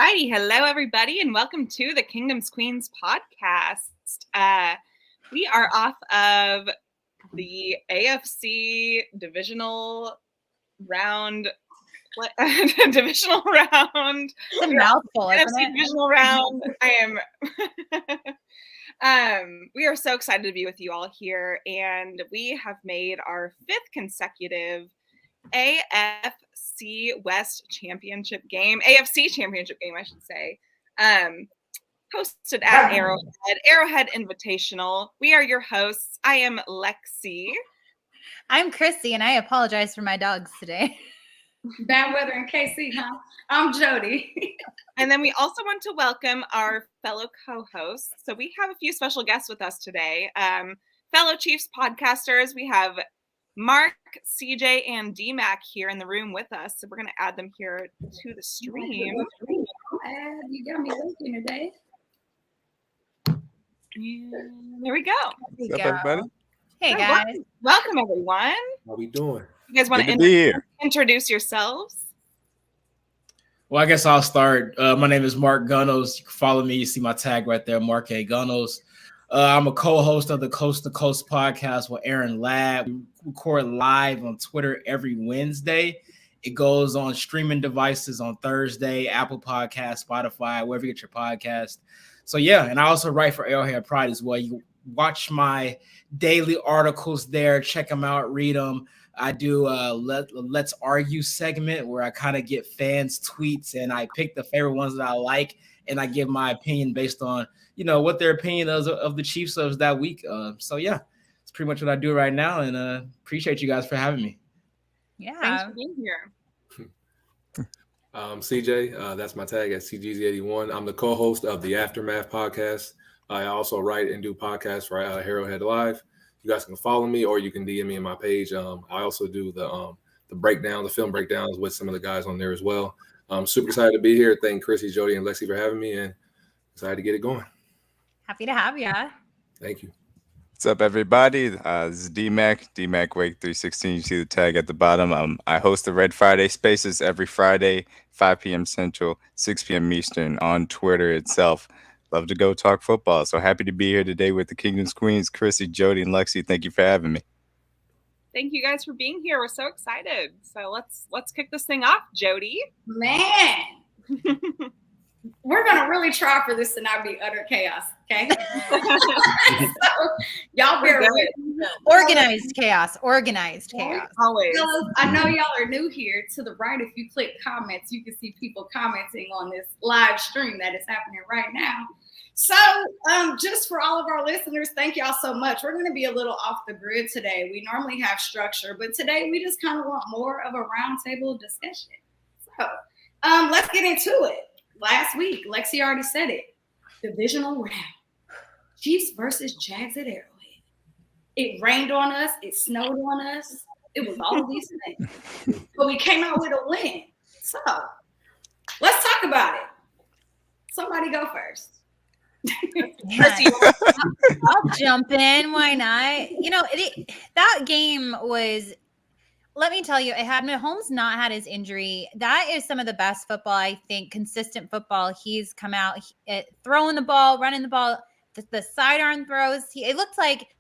righty. Hello, everybody, and welcome to the Kingdom's Queens podcast. We are off of the AFC divisional round. Divisional round. It's a mouthful, isn't NFC it? divisional round. We are so excited to be with you all here, and we have made our 5th consecutive AFC West championship game, AFC championship game, I should say, hosted at Arrowhead Invitational. We are your hosts. I am Lexi. I'm Chrissy, and I apologize for my dogs today. Bad weather in KC, huh? I'm Jody. And then we also want to welcome our fellow co-hosts. So we have a few special guests with us today. Fellow Chiefs podcasters, we have Mark, CJ, and Dmac here in the room with us. So we're going to add them here to the stream. You got me looking today. And there we go. What's up, everybody? Hey, guys. Welcome, everyone. How we doing? You guys want Good to be here. introduce yourselves? Well, I guess I'll start. My name is Mark Gunnels. You can follow me. You see my tag right there, Mark A. Gunnels. I'm a co-host of the Coast to Coast podcast with Aaron Ladd. We record live on Twitter every Wednesday. It goes on streaming devices on Thursday, Apple Podcasts, Spotify, wherever you get your podcast. So, yeah, and I also write for Arrowhead Pride as well. You watch my daily articles there. Check them out. Read them. I do a Let's Argue segment where I kind of get fans' tweets and I pick the favorite ones that I like and I give my opinion based on, what their opinion is of the Chiefs of that week. So, yeah, it's pretty much what I do right now, and appreciate you guys for having me. Yeah. Thanks for being here. CJ, that's my tag at CGZ81. I'm the co-host of the Aftermath podcast. I also write and do podcasts for Arrowhead Live. You guys can follow me or you can DM me on my page. I also do the film breakdowns with some of the guys on there as well. I'm super excited to be here. Thank Chrissy, Jody, and Lexi for having me, and excited to get it going. Happy to have you. Thank you. What's up, everybody? This is Dmac Wake 316. You see the tag at the bottom. I host the Red Friday Spaces every Friday, 5 p.m. Central, 6 p.m. Eastern on Twitter itself. Love to go talk football. So happy to be here today with the Kingdom's Queens, Chrissy, Jody, and Lexi. Thank you for having me. Thank you guys for being here. We're so excited. So let's kick this thing off, Jody. Man, we're going to really try for this to not be utter chaos, okay? So, y'all bear with me. Organized chaos. Always. Fellas, I know y'all are new here. To the right, if you click comments, you can see people commenting on this live stream that is happening right now. So just for all of our listeners, thank y'all so much. We're going to be a little off the grid today. We normally have structure, but today we just kind of want more of a roundtable discussion. So let's get into it. Last week, Lexi already said it. Divisional round. Chiefs versus Jags at Arrowhead. It rained on us. It snowed on us. It was all of these things. But we came out with a win. So let's talk about it. Somebody go first. I'll jump in. Why not? That game was, let me tell you, it had Mahomes not had his injury. That is some of the best football, I think, consistent football. He's come out throwing the ball, running the ball, the sidearm throws. It looked like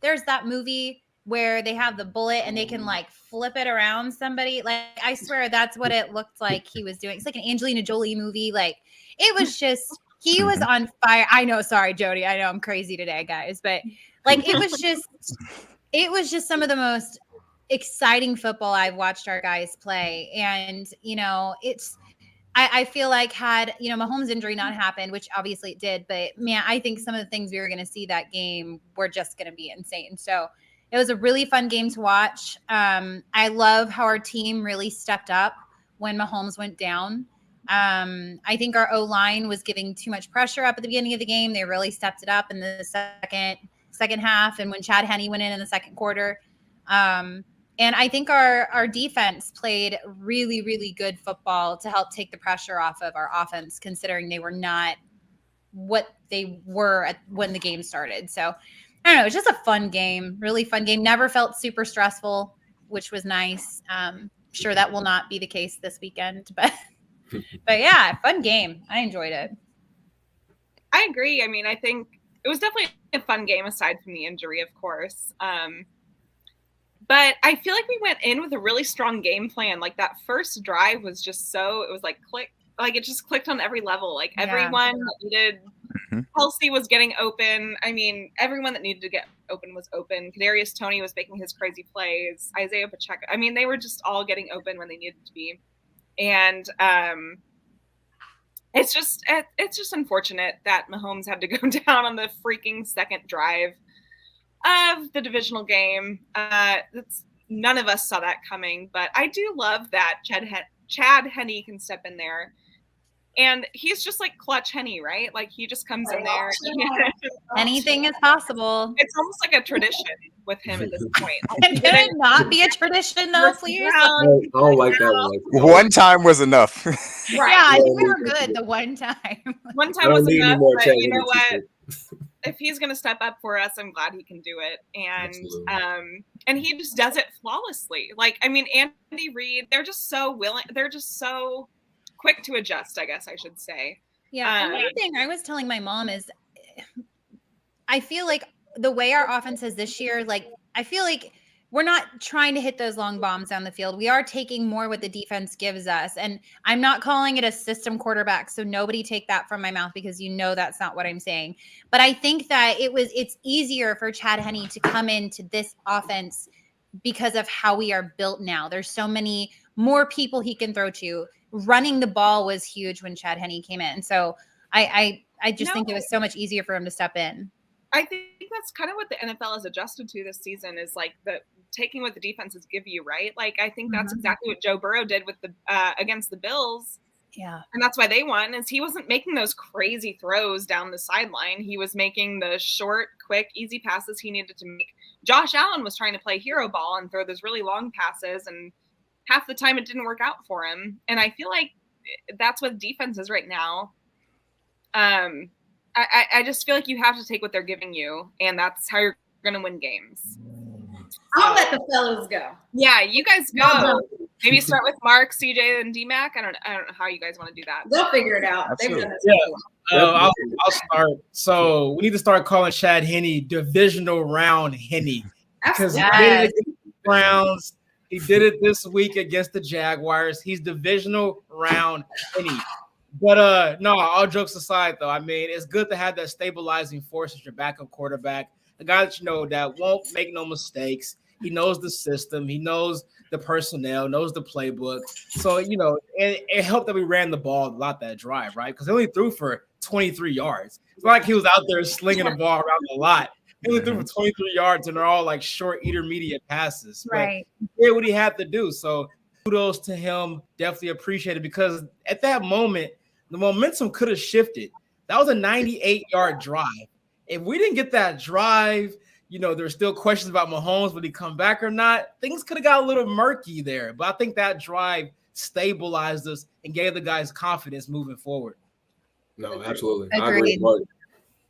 there's that movie where they have the bullet and they can flip it around somebody. I swear that's what it looked like he was doing. It's like an Angelina Jolie movie. It was just, he was on fire. I know. Sorry, Jody. I know I'm crazy today, guys, but it was just some of the most exciting football I've watched our guys play. And, I feel like had, Mahomes' injury not happened, which obviously it did, but man, I think some of the things we were going to see that game were just going to be insane. So it was a really fun game to watch. I love how our team really stepped up when Mahomes went down. I think our O-line was giving too much pressure up at the beginning of the game. They really stepped it up in the second half. And when Chad Henne went in the second quarter, and I think our defense played really, really good football to help take the pressure off of our offense, considering they were not what they were when the game started. So I don't know. It's just a fun game, really fun game. Never felt super stressful, which was nice. Sure that will not be the case this weekend, but But yeah, fun game. I enjoyed it. I agree. I mean, I think it was definitely a fun game aside from the injury, of course. But I feel like we went in with a really strong game plan. Like that first drive was just it was like click, like it just clicked on every level. Like everyone that needed, Kelsey was getting open. I mean, everyone that needed to get open was open. Kadarius Toney was making his crazy plays. Isaiah Pacheco. I mean, they were just all getting open when they needed to be. And it's just unfortunate that Mahomes had to go down on the freaking second drive of the divisional game. None of us saw that coming, but I do love that Chad Henne can step in there. And he's just like clutch Henne, right? Like he just comes in there. Anything is possible. It's almost like a tradition with him at this point. Can it not be a tradition though, please? I don't like that one. One time was enough. Yeah, I think we were good the one time. One time was enough, but you know what? If he's going to step up for us, I'm glad he can do it. And he just does it flawlessly. Like, I mean, Andy Reid, they're just so willing. They're just so quick to adjust, I guess I should say. Yeah. Another thing I was telling my mom is I feel like the way our offense is this year, like, I feel like we're not trying to hit those long bombs down the field. We are taking more what the defense gives us. And I'm not calling it a system quarterback. So nobody take that from my mouth because you know that's not what I'm saying. But I think that it's easier for Chad Henne to come into this offense because of how we are built now. There's so many more people he can throw to. Running the ball was huge when Chad Henne came in. So I just think it was so much easier for him to step in. I think that's kind of what the NFL has adjusted to this season is like taking what the defenses give you, right? Like I think that's exactly what Joe Burrow did with the against the Bills. Yeah. And that's why they won is he wasn't making those crazy throws down the sideline. He was making the short, quick, easy passes he needed to make. Josh Allen was trying to play hero ball and throw those really long passes, and half the time it didn't work out for him. And I feel like that's what defense is right now. I just feel like you have to take what they're giving you, and that's how you're going to win games. I'll let the fellas go. Yeah, you guys go. Maybe start with Mark, CJ, and Dmac. I don't know how you guys want to do that. They'll figure it out. Absolutely. They've done this before. I'll start. So we need to start calling Chad Henne divisional round Henne because he did it against the Browns. He did it this week against the Jaguars. He's divisional round Henne. But no, all jokes aside, though, I mean, it's good to have that stabilizing force as your backup quarterback, a guy that you know that won't make no mistakes. He knows the system, he knows the personnel, knows the playbook. So, you know, it helped that we ran the ball a lot that drive, right? Because he only threw for 23 yards. It's not like he was out there slinging the ball around a lot. He only threw for 23 yards, and they're all like short, intermediate passes. Right. But he did what he had to do. So kudos to him. Definitely appreciate it because at that moment, the momentum could have shifted. That was a 98-yard drive. If we didn't get that drive, you know, there's still questions about Mahomes. Would he come back or not? Things could have got a little murky there. But I think that drive stabilized us and gave the guys confidence moving forward. No, absolutely. Agreed. I agree with Mark.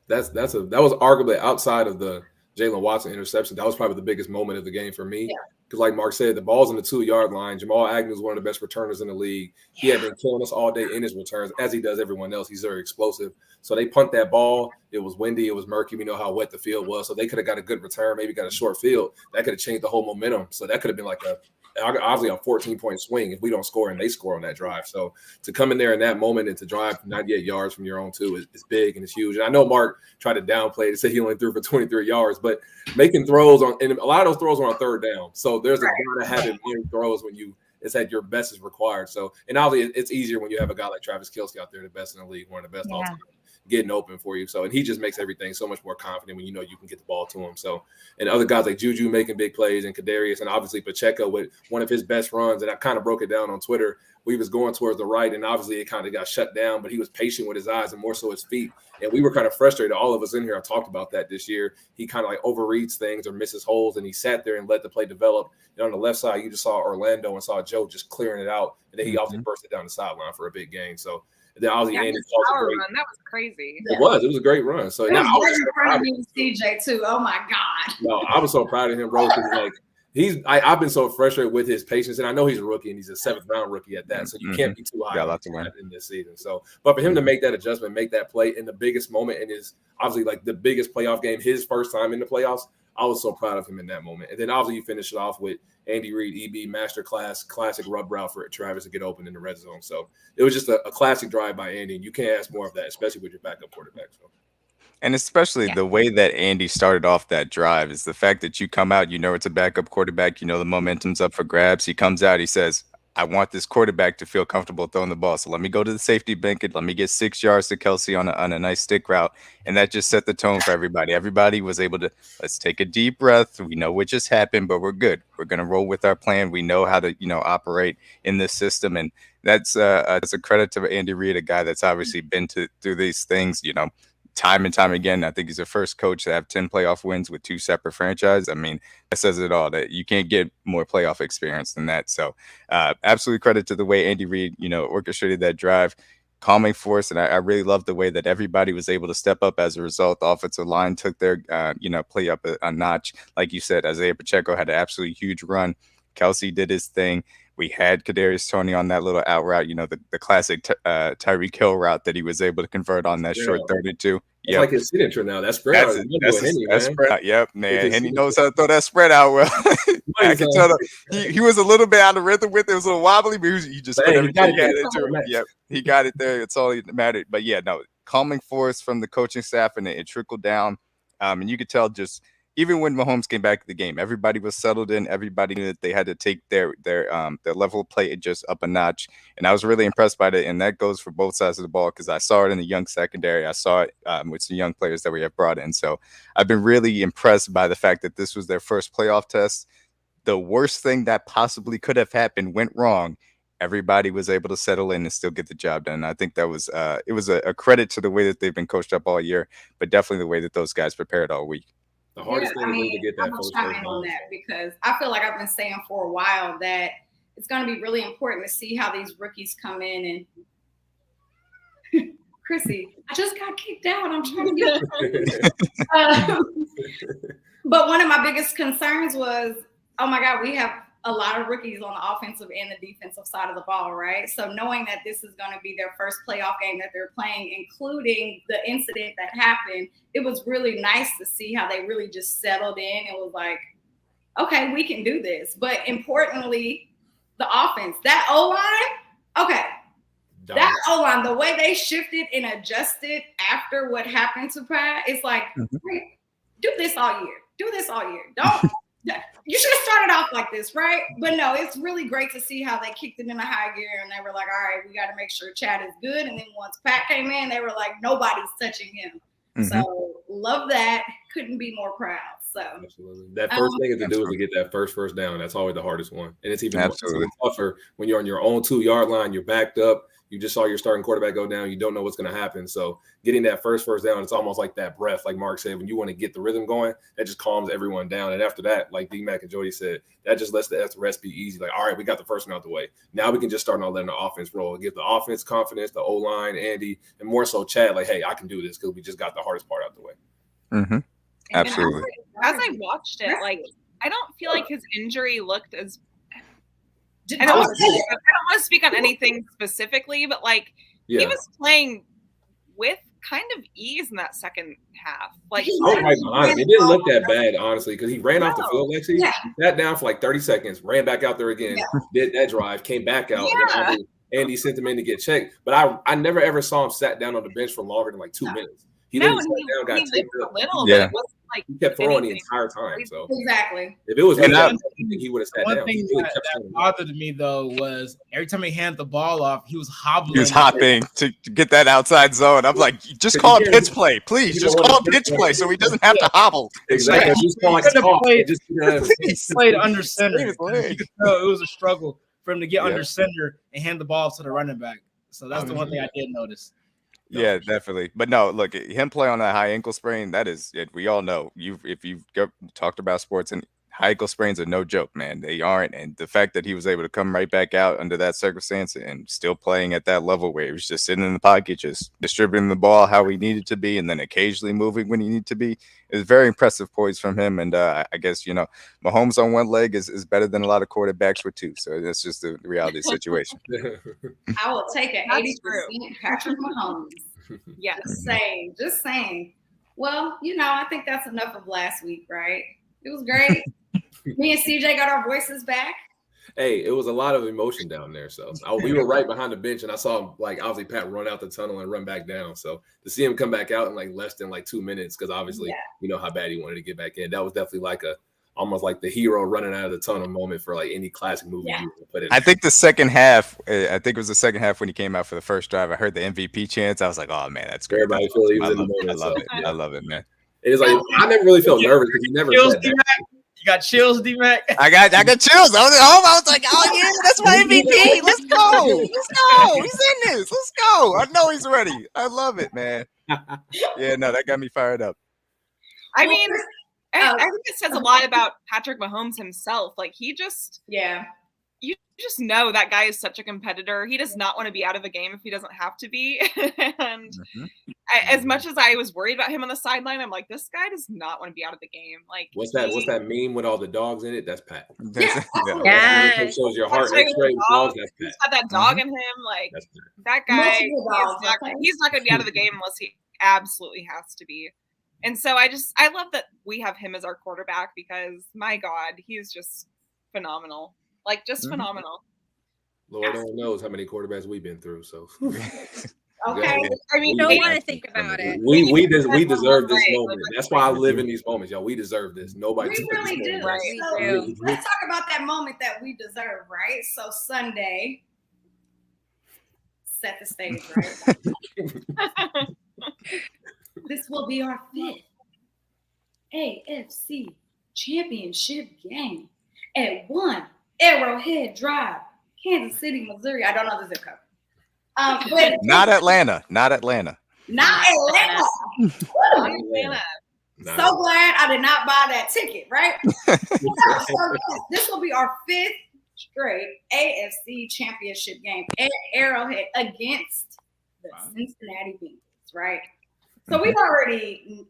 That was arguably outside of the Jalen Watson interception. That was probably the biggest moment of the game for me. Because like Mark said, the ball's on the 2-yard line. Jamal Agnew is one of the best returners in the league. He had been killing us all day in his returns, as he does everyone else. He's very explosive. So they punt that ball. It was windy. It was murky. We know how wet the field was. So they could have got a good return, maybe got a short field. That could have changed the whole momentum. So that could have been like obviously a 14-point swing if we don't score and they score on that drive. So to come in there in that moment and to drive 98 yards from your own two is big and it's huge. And I know Mark tried to downplay it and say he only threw for 23 yards, but making throws and a lot of those throws were on third down. So there's a lot of having throws when it's at your best is required. So, and obviously it's easier when you have a guy like Travis Kelce out there, the best in the league, one of the best all time, getting open for you. So, and he just makes everything so much more confident when you know you can get the ball to him. So, and other guys like Juju making big plays and Kadarius and obviously Pacheco with one of his best runs. And I kind of broke it down on Twitter. We was going towards the right and obviously it kind of got shut down, but he was patient with his eyes and more so his feet. And we were kind of frustrated. All of us in here have talked about that this year. He kind of like overreads things or misses holes and he sat there and let the play develop. And on the left side, you just saw Orlando and saw Joe just clearing it out. And then he obviously burst it down the sideline for a big gain. So then obviously that was crazy. It was a great run. So now I was so proud of you, CJ too. Oh my God. No, I was so proud of him, bro. Because like I've been so frustrated with his patience, and I know he's a rookie and he's a 7th round rookie at that, so you can't be too high Got a lot to learn in this season. So, but for him to make that adjustment, make that play in the biggest moment in his obviously like the biggest playoff game, his first time in the playoffs, I was so proud of him in that moment. And then obviously you finish it off with Andy Reid, EB masterclass, classic rub route for Travis to get open in the red zone. So it was just a classic drive by Andy, and you can't ask more of that, especially with your backup quarterback. So. And especially the way that Andy started off that drive is the fact that you come out, you know, it's a backup quarterback, you know, the momentum's up for grabs. He comes out, he says, I want this quarterback to feel comfortable throwing the ball. So let me go to the safety blanket. Let me get 6 yards to Kelsey on a nice stick route. And that just set the tone for everybody. Everybody was able to, let's take a deep breath. We know what just happened, but we're good. We're going to roll with our plan. We know how to, you know, operate in this system. And that's a credit to Andy Reid, a guy that's obviously been through these things, you know, time and time again. I think he's the first coach to have 10 playoff wins with 2 separate franchises. I mean, that says it all, that you can't get more playoff experience than that. So absolutely credit to the way Andy Reid, you know, orchestrated that drive, calming force. And I really love the way that everybody was able to step up as a result. The offensive line took their, you know, play up a notch. Like you said, Isaiah Pacheco had an absolutely huge run. Kelsey did his thing. We had Kadarius Toney on that little out route, you know, the classic Tyreek Hill route that he was able to convert on that short 32. It's like his signature now. That spread out. That's spread out. Yep, man. And he knows how to throw that spread out well. I can tell he was a little bit out of rhythm with it. It was a little wobbly, but he just put everything he had into it. Yep, he got it there. It's all that mattered. But yeah, no, calming force from the coaching staff, and it trickled down. And you could tell just even when Mahomes came back to the game, everybody was settled in. Everybody knew that they had to take their level of play just up a notch. And I was really impressed by that. And that goes for both sides of the ball, because I saw it in the young secondary. I saw it with some young players that we have brought in. So I've been really impressed by the fact that this was their first playoff test. The worst thing that possibly could have happened went wrong. Everybody was able to settle in and still get the job done. I think that was it was a credit to the way that they've been coached up all year, but definitely the way that those guys prepared all week. The hardest thing is to get that first chime on that, because I feel like I've been saying for a while that it's going to be really important to see how these rookies come in. And Chrissy, I just got kicked out. I'm trying to get but one of my biggest concerns was, oh my God, we have a lot of rookies on the offensive and the defensive side of the ball, right? So knowing that this is going to be their first playoff game that they're playing, including the incident that happened, it was really nice to see how they really just settled in and was like, okay, we can do this. But importantly, the offense, that O-line, okay. That O-line, the way they shifted and adjusted after what happened to Pat, it's like, do this all year. Do this all year. Don't. You should have started off like this, right? But no, it's really great to see how they kicked it in a high gear, and they were like, all right, we got to make sure Chad is good. And then once Pat came in, they were like, nobody's touching him. So love that. Couldn't be more proud. So absolutely. That first thing to do is to get that first down. That's always the hardest one. And it's even tougher when you're on your own 2-yard line, you're backed up. You just saw your starting quarterback go down. You don't know what's going to happen. So getting that first down, it's almost like that breath, like Mark said, when you want to get the rhythm going, that just calms everyone down. And after that, like Dmac and Jody said, that just lets the rest be easy. Like, all right, we got the first one out the way. Now we can just start on letting the offense roll, give the offense confidence, the O-line, Andy, and more so Chad, like, hey, I can do this because we just got the hardest part out the way. Absolutely. As I watched it, like, I don't feel like his injury looked as I don't want to speak on anything specifically, but like he was playing with kind of ease in that second half. Like it didn't look that bad, honestly, because he ran off the field, Lexi, sat down for like 30 seconds, ran back out there again, did that drive, came back out, and then Andy sent him in to get checked. But I never ever saw him sat down on the bench for longer than like 2 minutes. He didn't sat down, got taped up. But it wasn't like he kept throwing the entire time. So exactly. If it was me, I think he would have sat down. One thing that bothered me though was every time he handed the ball off, he was hobbling. He was hopping to get that outside zone. I'm like, just call a pitch play, please. Just call a pitch play so he doesn't have to hobble. Exactly. He played under center. You could tell it was a struggle for him to get under center and hand the ball to the running back. So that's the one thing I did notice. Yeah, definitely. But no, look, him play on that high ankle sprain, that is it. We all know if you've talked about sports and high ankle sprains are no joke, man. They aren't. And the fact that he was able to come right back out under that circumstance and still playing at that level where he was just sitting in the pocket, just distributing the ball how he needed to be, and then occasionally moving when he needed to be, is very impressive poise from him. And I guess, Mahomes on one leg is better than a lot of quarterbacks with two. So that's just the reality of the situation. I will take an 80% Patrick Mahomes. Yes. Just saying. Well, I think that's enough of last week, right? It was great. Me and CJ got our voices back. Hey, it was a lot of emotion down there. So we were right behind the bench, and I saw him, obviously Pat run out the tunnel and run back down. So to see him come back out in less than 2 minutes, because obviously you know how bad he wanted to get back in. That was definitely almost like the hero running out of the tunnel moment for any classic movie you would put in. I think the second half, it was the second half when he came out for the first drive. I heard the MVP chants. I was like, oh man, that's great. Everybody feel he was in the moment. I love it. I love it, man. It is I never really felt nervous because he never said that. You got chills, Dmac? I got chills. I was at home. I was like, oh yeah, that's my MVP. Let's go. He's in this. Let's go. I know he's ready. I love it, man. Yeah, no, that got me fired up. I mean, I think it says a lot about Patrick Mahomes himself. You just know that guy is such a competitor. He does not want to be out of a game if he doesn't have to be. And as much as I was worried about him on the sideline, I'm like, this guy does not want to be out of the game. What's that meme with all the dogs in it? That's Pat. Yeah. It shows your heart X-ray dogs. That's Pat. He's got that dog in him. That guy, he's not going to be out of the game unless he absolutely has to be. And so I love that we have him as our quarterback because, my God, he's just phenomenal. Phenomenal. Lord only knows how many quarterbacks we've been through. So, okay. I mean, don't want to think about it. We deserve this moment. That's why I live in these moments, y'all. We deserve this. Nobody. We really do. Right. So let's talk about that moment that we deserve, right? So Sunday, set the stage, right? This will be our 5th AFC Championship game at 1 Arrowhead Drive, Kansas City, Missouri. I don't know the zip code. But Not Atlanta. Not Atlanta. So glad I did not buy that ticket, right? So this will be our 5th straight AFC Championship game at Arrowhead against the Cincinnati Bengals, right? So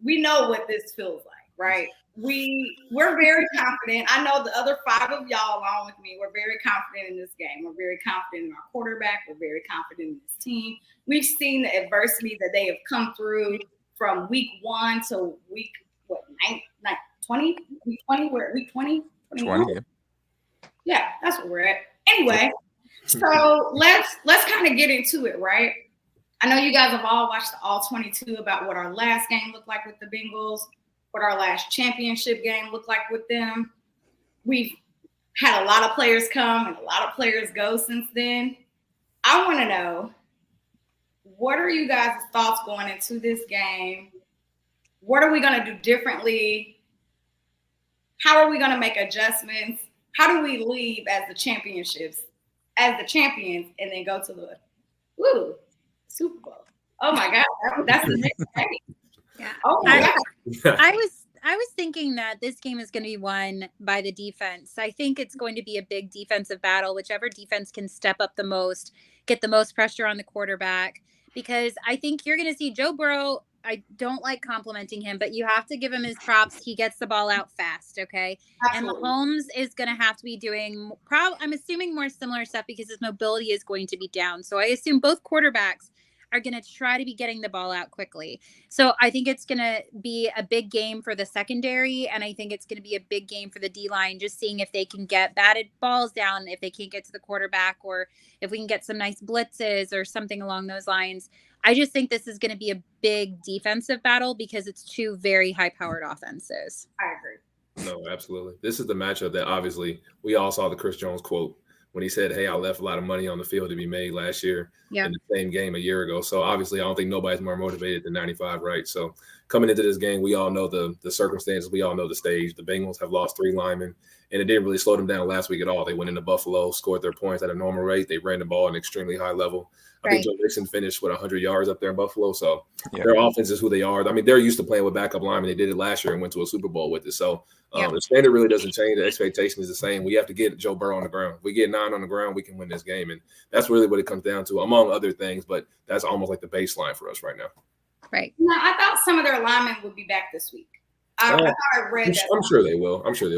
we know what this feels like, right? We're very confident. I know the other 5 of y'all along with me, we're very confident in this game. We're very confident in our quarterback. We're very confident in this team. We've seen the adversity that they have come through from week 1 to week 20? Week 20? We're at week 20? 20, yeah, that's where we're at. Anyway, so let's kind of get into it, right? I know you guys have all watched the All 22 about what our last game looked like with the Bengals, what our last championship game looked like with them. We've had a lot of players come and a lot of players go since then. I want to know, what are you guys' thoughts going into this game? What are we going to do differently? How are we going to make adjustments? How do we leave as the champions and then go to the Super Bowl? Oh my God, that's the next game. Yeah. Oh my God. I was thinking that this game is going to be won by the defense. I think it's going to be a big defensive battle. Whichever defense can step up the most, get the most pressure on the quarterback, because I think you're going to see Joe Burrow. I don't like complimenting him, but you have to give him his props. He gets the ball out fast, okay? Absolutely. And Mahomes is going to have to be doing, I'm assuming, more similar stuff because his mobility is going to be down. So I assume both quarterbacks are going to try to be getting the ball out quickly. So I think it's going to be a big game for the secondary, and I think it's going to be a big game for the D-line, just seeing if they can get batted balls down, if they can't get to the quarterback, or if we can get some nice blitzes or something along those lines. I just think this is going to be a big defensive battle because it's 2 very high-powered offenses. I agree. No, absolutely. This is the matchup that obviously we all saw the Chris Jones quote when he said, hey, I left a lot of money on the field to be made last year in the same game a year ago. So obviously I don't think nobody's more motivated than 95, right? So coming into this game, we all know the circumstances. We all know the stage. The Bengals have lost 3 linemen, and it didn't really slow them down last week at all. They went into Buffalo, scored their points at a normal rate. They ran the ball at an extremely high level. I think Joe Mixon finished with 100 yards up there in Buffalo. So their offense is who they are. I mean, they're used to playing with backup linemen. They did it last year and went to a Super Bowl with it. So the standard really doesn't change. The expectation is the same. We have to get Joe Burrow on the ground. If we get 9 on the ground, we can win this game. And that's really what it comes down to, among other things. But that's almost like the baseline for us right now. Right. No, I thought some of their linemen would be back this week. I read that. I'm sure they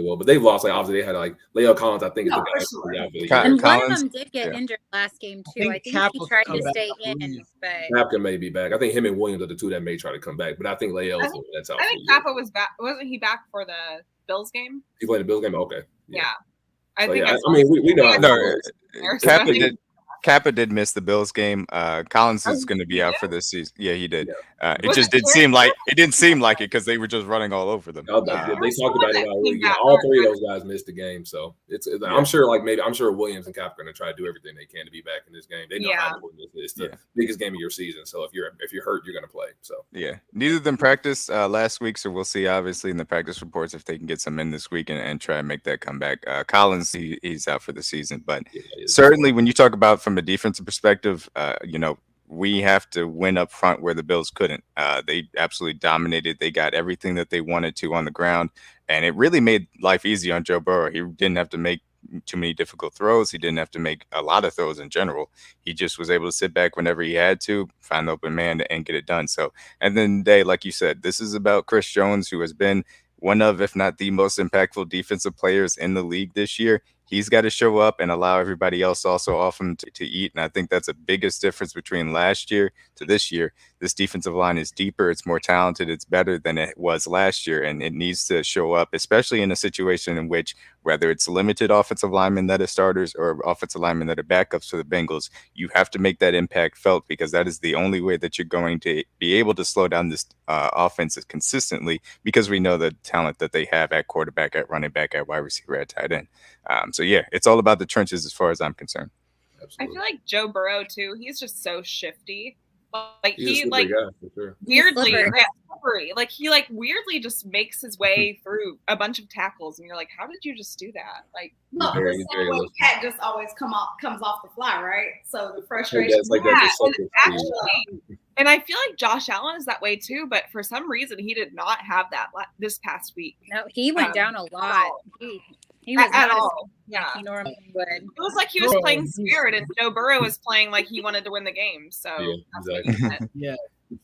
will. But they've lost. Like, obviously, they had like Leo Collins. I think is the guy. And one of them did get injured last game too. I think he tried to stay in, but Kappa may be back. I think him and Williams are the 2 that may try to come back. But I think Leo's the one that's out. I think Kappa was back. Wasn't he back for the Bills game? He played the Bills game. Okay. Yeah. I think. I mean, we know. No, Kappa did miss the Bills game. Collins is going to be out for this season. Yeah, he did. It just didn't seem like it because they were just running all over them. They talked about it all week. All 3 of those guys missed the game, so it's I'm sure Williams and Kappa are going to try to do everything they can to be back in this game. They know how important this is. It's the biggest game of your season. So if you're hurt, you're going to play. So neither of them practiced last week, so we'll see obviously in the practice reports if they can get some in this week and try and make that comeback. Collins, he's out for the season, but certainly when you talk about from a defensive perspective, we have to win up front where the Bills couldn't. They absolutely dominated. They got everything that they wanted to on the ground, and it really made life easy on Joe Burrow. He didn't have to make too many difficult throws. He didn't have to make a lot of throws in general. He just was able to sit back whenever he had to, find the open man, and get it done. So at the end of the day, like you said, this is about Chris Jones, who has been one of, if not the most impactful defensive players in the league this year. He's got to show up and allow everybody else also off him to eat. And I think that's the biggest difference between last year to this year. This defensive line is deeper. It's more talented. It's better than it was last year. And it needs to show up, especially in a situation in which, whether it's limited offensive linemen that are starters or offensive linemen that are backups for the Bengals, you have to make that impact felt, because that is the only way that you're going to be able to slow down this offense consistently, because we know the talent that they have at quarterback, at running back, at wide receiver, at tight end. So it's all about the trenches as far as I'm concerned. Absolutely. I feel like Joe Burrow too. He's just so shifty. Like he's like guy, for sure. Weirdly, slippery. Like he weirdly just makes his way through a bunch of tackles, and you're like, how did you just do that? Like, no, the same way Cat just always comes off the fly, right? So the frustration. And I feel like Josh Allen is that way too, but for some reason he did not have that this past week. No, he went down a lot. He was at all. He normally would. It was like he was playing scared, and Joe Burrow was playing like he wanted to win the game. So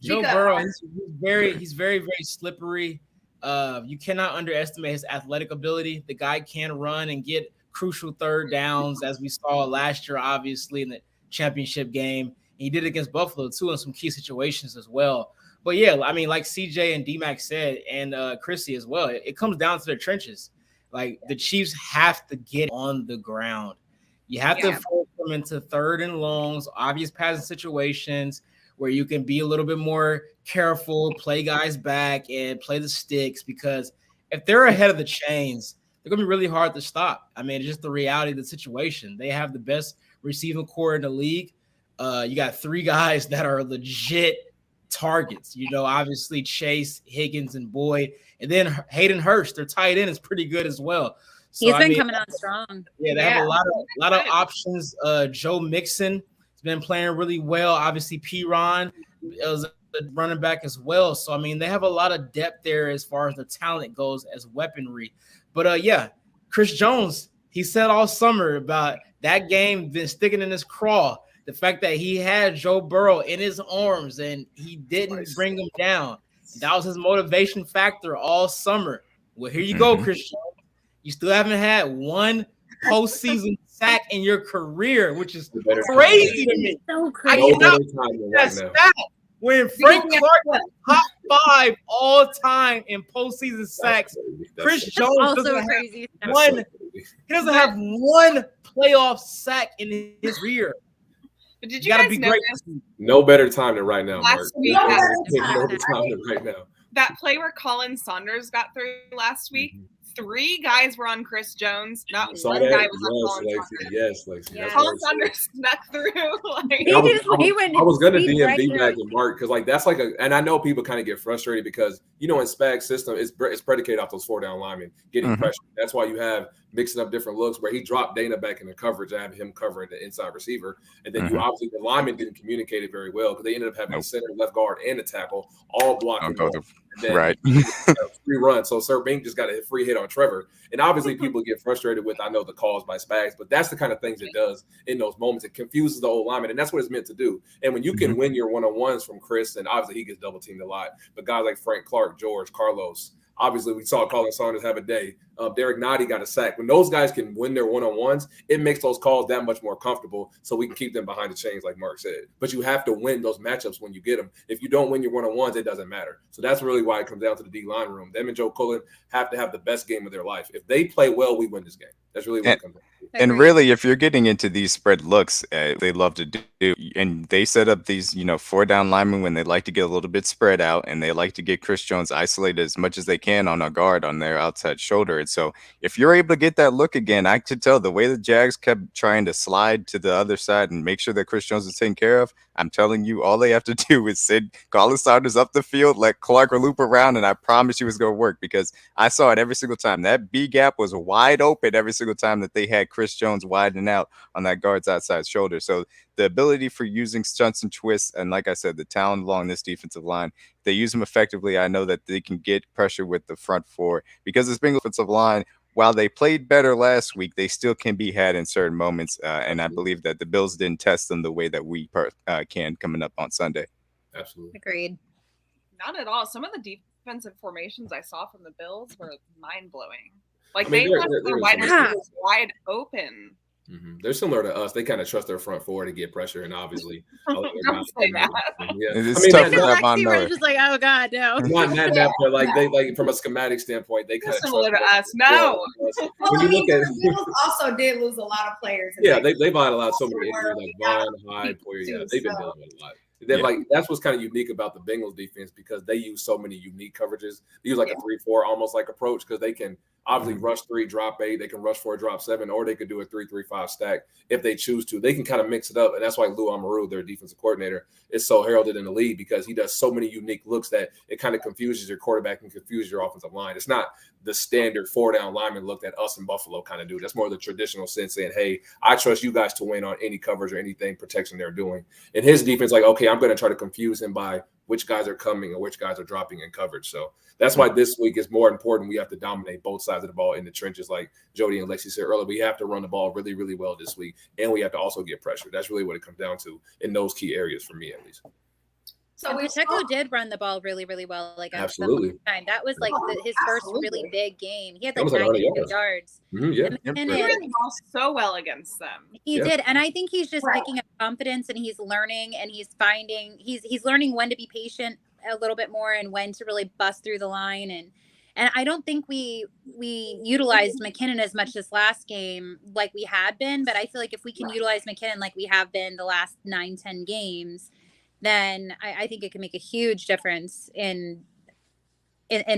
Joe Burrow, he's very, very slippery. You cannot underestimate his athletic ability. The guy can run and get crucial third downs, as we saw last year, obviously in the championship game. He did it against Buffalo too in some key situations as well. But I mean, like CJ and Dmac said, and Chrissy as well, it comes down to the trenches. Like, the Chiefs have to get on the ground. You have to force them into third and longs, obvious passing situations where you can be a little bit more careful, play guys back, and play the sticks, because if they're ahead of the chains, they're going to be really hard to stop. I mean, it's just the reality of the situation. They have the best receiving core in the league. You got 3 guys that are legit targets, obviously Chase, Higgins, and Boyd, and then Hayden Hurst, their tight end, is pretty good as well. So, he's been coming on strong. Yeah, they have a lot of options. Joe Mixon has been playing really well. Obviously, P-Ron is a running back as well. So, I mean, they have a lot of depth there as far as the talent goes as weaponry. But, Chris Jones, he said all summer about that game been sticking in his craw. The fact that he had Joe Burrow in his arms and he didn't bring him down. That was his motivation factor all summer. Well, here you go, Chris Jones. You still haven't had one postseason sack in your career, which is crazy to me. So crazy. I cannot believe that stat. When Frank Clark was top 5 all time in postseason sacks, Chris Jones doesn't have one playoff sack in his career. But did you guys notice? No better time than right now, Mark. No better time than right now. That play where Colin Saunders got through last week, 3 guys were on Chris Jones. Not Saw one that? guy was on Colin Saunders. Yes, Lacey. Yeah. That's what Colin I'm saying. Saunders snuck through. Like, He I was gonna speed DM right D-Mac through. and Mark because like that's like and I know people kind of get frustrated because in Spag's system it's predicated off those 4-down linemen getting pressure. That's why you have mixing up different looks where he dropped Dana back in the coverage and have him covering the inside receiver, and then you obviously the linemen didn't communicate it very well because they ended up having a center, left guard, and a tackle all blocking. Right. Free run. So Sir Bink just got a free hit on Trevor. And obviously people get frustrated with, I know, the calls by Spags, but that's the kind of things it does in those moments. It confuses the old lineman, and that's what it's meant to do. And when you can win your one-on-ones from Chris, and obviously he gets double teamed a lot, but guys like Frank Clark, George, Carlos, obviously we saw Colin Saunders have a day. Derek Noddy got a sack. When those guys can win their one-on-ones, it makes those calls that much more comfortable so we can keep them behind the chains, like Mark said. But you have to win those matchups when you get them. If you don't win your one-on-ones, it doesn't matter. So that's really why it comes down to the D-line room. Them and Joe Cullen have to have the best game of their life. If they play well, we win this game. That's really what it comes down to. And really, if you're getting into these spread looks, they love to do, and they set up these, 4-down linemen when they like to get a little bit spread out, and they like to get Chris Jones isolated as much as they can on a guard on their outside shoulder. And so if you're able to get that look again, I could tell the way the Jags kept trying to slide to the other side and make sure that Chris Jones is taken care of. I'm telling you, all they have to do is send Colin Saunders up the field, let Clark loop around, and I promise you it's going to work because I saw it every single time. That B gap was wide open every single time that they had Chris Jones widening out on that guard's outside shoulder. So the ability for using stunts and twists, and like I said, the talent along this defensive line, if they use them effectively, I know that they can get pressure with the front four because this Bengals offensive line, while they played better last week, they still can be had in certain moments. And I believe that the Bills didn't test them the way that we can coming up on Sunday. Absolutely. Agreed. Not at all. Some of the defensive formations I saw from the Bills were mind-blowing. Like, I mean, they left their wide receivers wide open. They're similar to us. They kind of trust their front four to get pressure, and obviously, Don't say that. Yeah. It's tough for Lexi, that Von we're Miller. just like, oh God, no. Not that, but like from a schematic standpoint, they kind of Similar to us. No. When you look at the Bills also did lose a lot of players. yeah, they vitalized so many injuries like Vaughn, Hyde, Poyer. Yeah, they've been dealing with a lot. Like that's what's kind of unique about the Bengals defense because they use so many unique coverages. They use like a 3-4 almost like approach because they can obviously rush 3, drop 8. They can rush 4, drop 7, or they could do a 3-3-5 stack if they choose to. They can kind of mix it up, and that's why Lou Amaru, their defensive coordinator, is so heralded in the league because he does so many unique looks that it kind of confuses your quarterback and confuses your offensive line. It's not the standard 4-down lineman look that us in Buffalo kind of do. That's more the traditional sense saying, hey, I trust you guys to win on any coverage or anything protection they're doing. And his defense, like, okay, I'm going to try to confuse him by which guys are coming or which guys are dropping in coverage. So that's why this week is more important. We have to dominate both sides of the ball in the trenches. Like Jody and Lexi said earlier, we have to run the ball really, really well this week. And we have to also get pressure. That's really what it comes down to in those key areas for me, at least. So Pacheco did run the ball really, really well. Like absolutely, time. That was like his first really big game. He had like 90 yards. Yeah, he ran the ball so well against them. He did, and I think he's just picking up confidence, and he's learning, and he's finding he's learning when to be patient a little bit more and when to really bust through the line. And I don't think we utilized McKinnon as much this last game like we had been, but I feel like if we can utilize McKinnon like we have been the last 9-10 games, then I think it can make a huge difference in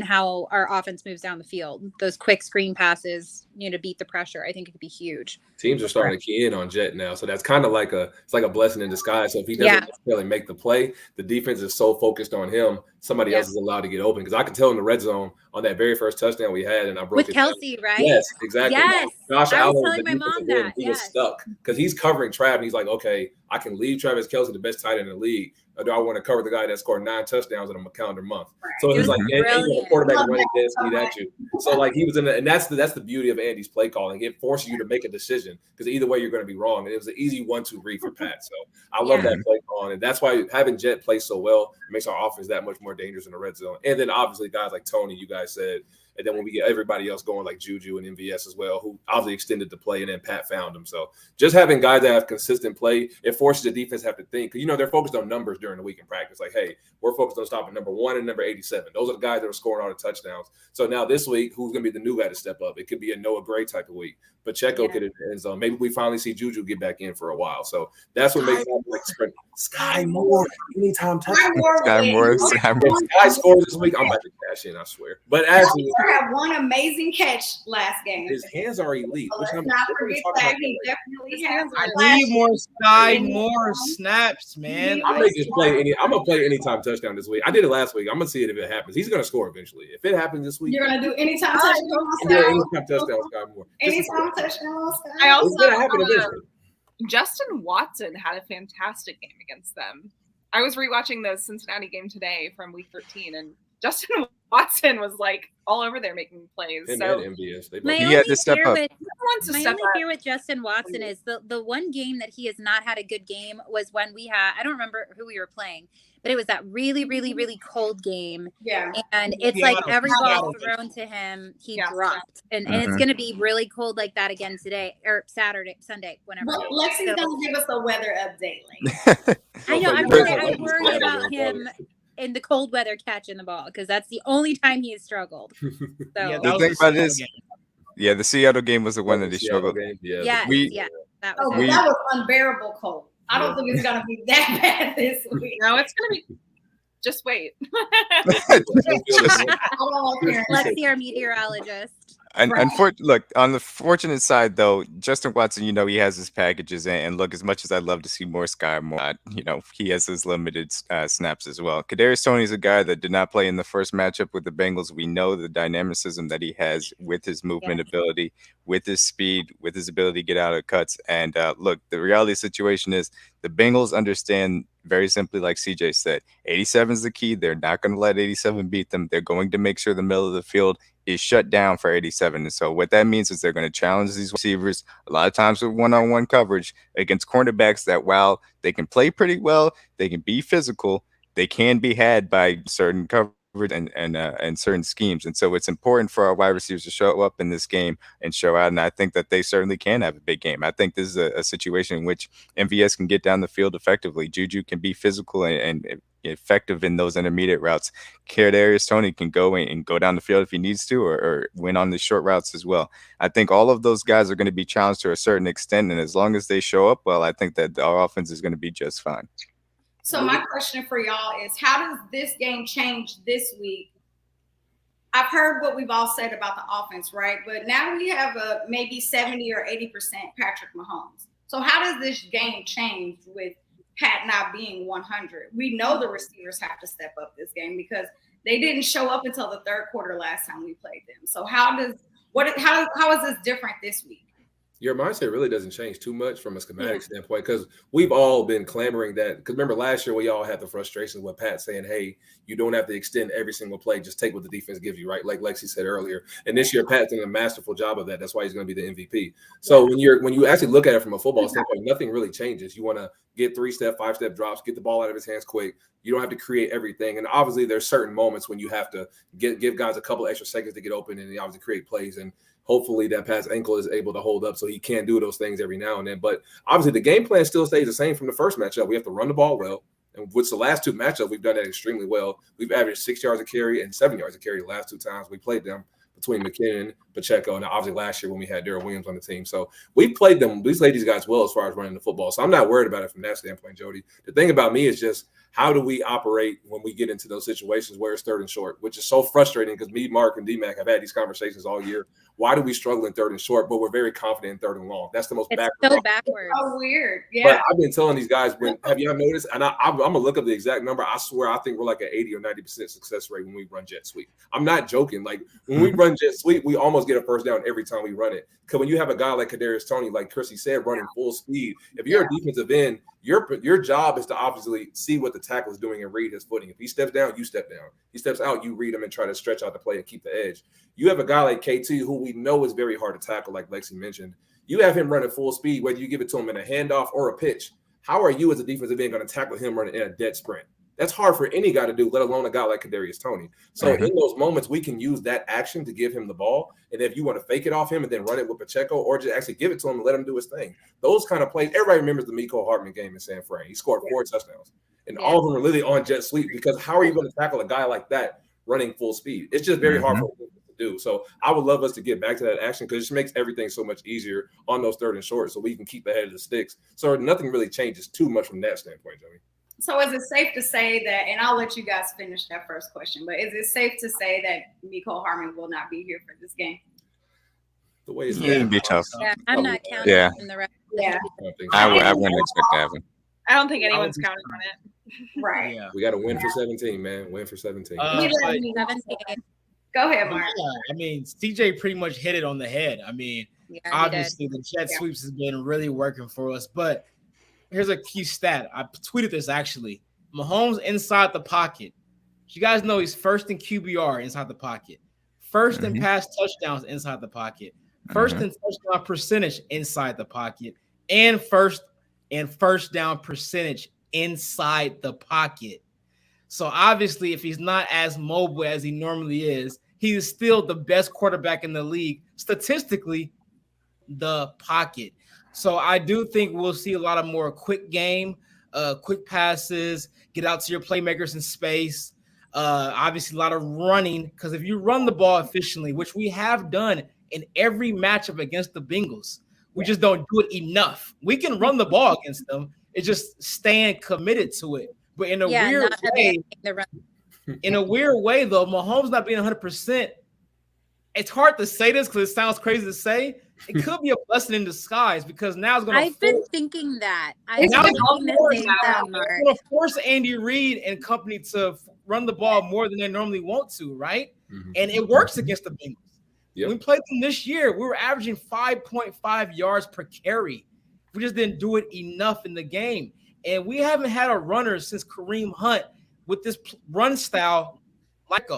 how our offense moves down the field. Those quick screen passes, to beat the pressure, I think it could be huge. Teams are starting to key in on Jet now, so that's kind of like a blessing in disguise. So if he doesn't necessarily make the play, the defense is so focused on him, somebody else is allowed to get open. Because I could tell in the red zone on that very first touchdown we had, and I broke with Kelsey, right? Yes, exactly. Yes, Josh I was Allen, telling my mom that he was stuck because he's covering Trav, and he's like, okay, I can leave Travis Kelsey, the best tight end in the league, or do I want to cover the guy that scored 9 touchdowns in a calendar month? So it's like, and the quarterback running dead speed at you. So like he was in, and that's the beauty of Andy's play calling. It forces you to make a decision because either way you're going to be wrong. And it was an easy 1-2 read for Pat. So I love that play calling, and that's why having Jet play so well makes our offense that much more dangerous in the red zone. And then obviously guys like Tony, you guys said. And then when we get everybody else going like Juju and MVS as well, who obviously extended the play, and then Pat found them. So just having guys that have consistent play, it forces the defense to have to think. Because, they're focused on numbers during the week in practice. Like, hey, we're focused on stopping number 1 and number 87. Those are the guys that are scoring all the touchdowns. So now this week, who's going to be the new guy to step up? It could be a Noah Gray type of week. Pacheco could in the end zone. Maybe we finally see Juju get back in for a while. So that's what makes it like sprint. Sky Moore, anytime touchdown. Sky Moore. If Sky scores this week, I'm about to cash in, I swear. But actually, had one amazing catch last game. His hands are elite. So let's not forget that. He definitely has. I need more Sky, more snaps, man. I may just play I'm gonna play anytime touchdown this week. I did it last week. I'm gonna see it if it happens. He's gonna score eventually. If it happens this week, You're gonna do anytime touchdown. anytime touchdown, Sky Moore. Anytime touchdown. I also It's gonna happen eventually. Justin Watson had a fantastic game against them. I was rewatching the Cincinnati game today from week 13, and Justin Watson was like all over there making plays. And So MVS, they My both. He had to step up. wants to My step only up. fear with Justin Watson is the one game that he has not had a good game was when we had, I don't remember who we were playing, but it was that really, really, really cold game. Yeah. And it's Yeah, like every yeah. ball thrown to him, he Yeah. dropped. And it's going to be really cold like that again today or Sunday, whenever. Well, Lexi's So- gonna give us a weather update later. I know. I'm First worried, of all, I'm worried about him in the cold weather catching the ball because that's the only time he has struggled. So Yeah, The that was thing about Seattle this- game. Yeah, the Seattle game was the one that he Seattle struggled. game, yeah. yes, we- yeah, that Oh, was but it. that was unbearable cold. I don't think it's gonna be that bad this week. No, it's gonna be. Just wait. I don't want parents. Let's see our meteorologist. Look, on the fortunate side, though, Justin Watson, he has his packages. And look, as much as I'd love to see more Sky Moore, he has his limited snaps as well. Kadarius Toney is a guy that did not play in the first matchup with the Bengals. We know the dynamicism that he has with his movement ability, with his speed, with his ability to get out of cuts. And look, the reality of the situation is the Bengals understand very simply, like CJ said, 87 is the key. They're not going to let 87 beat them. They're going to make sure the middle of the field is shut down for 87. And so what that means is they're going to challenge these receivers a lot of times with one-on-one coverage against cornerbacks that while they can play pretty well, they can be physical, they can be had by certain coverage and certain schemes. And so it's important for our wide receivers to show up in this game and show out. And I think that they certainly can have a big game. I think this is a situation in which MVS can get down the field effectively. Juju can be physical and effective in those intermediate routes. Kadarius Toney can go and go down the field if he needs to, or win on the short routes as well. I think all of those guys are going to be challenged to a certain extent, and as long as they show up well, I think that our offense is going to be just fine. So my question for y'all is, how does this game change this week? I've heard what we've all said about the offense, right? But now we have a maybe 70 or 80% Patrick Mahomes. So how does this game change with Pat not being 100? We know the receivers have to step up this game because they didn't show up until the third quarter last time we played them. So how is this different this week? Your mindset really doesn't change too much from a schematic standpoint because we've all been clamoring that. Because remember last year we all had the frustrations with Pat saying, hey, you don't have to extend every single play. Just take what the defense gives you, right? Like Lexi said earlier. And this year Pat's done a masterful job of that. That's why he's going to be the MVP. So when you actually look at it from a football standpoint, nothing really changes. You want to get 3-step, 5-step drops, get the ball out of his hands quick. You don't have to create everything. And obviously there's certain moments when you have to give guys a couple extra seconds to get open and obviously create plays. And hopefully that Pat's ankle is able to hold up so he can do those things every now and then. But obviously the game plan still stays the same from the first matchup. We have to run the ball well. And with the last two matchups, we've done that extremely well. We've averaged 6 yards a carry and 7 yards a carry the last two times we played them between McKinnon, Pacheco, and obviously last year when we had Darrell Williams on the team. So we've played them. We've played these guys well as far as running the football. So I'm not worried about it from that standpoint, Jody. The thing about me is just how do we operate when we get into those situations where it's third and short, which is so frustrating because me, Mark, and Dmac have had these conversations all year. Why do we struggle in third and short, but we're very confident in third and long? That's the most backwards. So backwards. Oh, weird. Yeah. But I've been telling these guys, have y'all noticed? And I'm going to look up the exact number. I swear I think we're like an 80 or 90% success rate when we run jet sweep. I'm not joking. Like when we run jet sweep, we almost get a first down every time we run it. Because when you have a guy like Kadarius Toney, like Chrissy said, running full speed, if you're a defensive end, your job is to obviously see what the tackle is doing and read his footing. If he steps down, you step down. He steps out, you read him and try to stretch out the play and keep the edge. You have a guy like KT who we know is very hard to tackle, like Lexi mentioned. You have him running full speed, whether you give it to him in a handoff or a pitch. How are you as a defensive end going to tackle him running in a dead sprint? That's hard for any guy to do, let alone a guy like Kadarius Toney. So in those moments, we can use that action to give him the ball. And if you want to fake it off him and then run it with Pacheco or just actually give it to him and let him do his thing. Those kind of plays. Everybody remembers the Mecole Hardman game in San Fran. He scored 4 touchdowns. And all of them are literally on jet sweep because how are you going to tackle a guy like that running full speed? It's just very hard for him to do. So I would love us to get back to that action because it just makes everything so much easier on those third and short so we can keep ahead of the sticks. So nothing really changes too much from that standpoint, Joey. So is it safe to say that, and I'll let you guys finish that first question, but is it safe to say that Mecole Hardman will not be here for this game? The way it's It'd be tough. Yeah, I'm not counting Yeah. in the rest. Yeah. I wouldn't expect to have him. I don't think anyone's counting on it. Right. Yeah. We got to win for 17, man. Win for 17. He But- let me know. 17. Go ahead, Mark. Yeah, I mean, CJ pretty much hit it on the head. I mean, Yeah, obviously the jet Yeah. sweeps has been really working for us. But here's a key stat. I tweeted this actually. Mahomes inside the pocket. You guys know he's first in QBR inside the pocket, first in pass touchdowns inside the pocket, first in touchdown percentage inside the pocket, and first down percentage inside the pocket. So obviously, if he's not as mobile as he normally is, he is still the best quarterback in the league, statistically, the pocket. So I do think we'll see a lot of more quick game, quick passes, get out to your playmakers in space. Obviously, a lot of running, because if you run the ball efficiently, which we have done in every matchup against the Bengals, we just don't do it enough. We can run the ball against them. It's just staying committed to it. But in a weird way, though, Mahomes not being 100%, it's hard to say this because it sounds crazy to say. It could be a blessing in disguise because now it's going to. I've been thinking that. It's I've been gonna thinking the same force- thing, Mark. It's going to force Andy Reid and company to run the ball more than they normally want to, right? And it works against the Bengals. Yep. When we played them this year, we were averaging 5.5 yards per carry. We just didn't do it enough in the game. And we haven't had a runner since Kareem Hunt with this run style like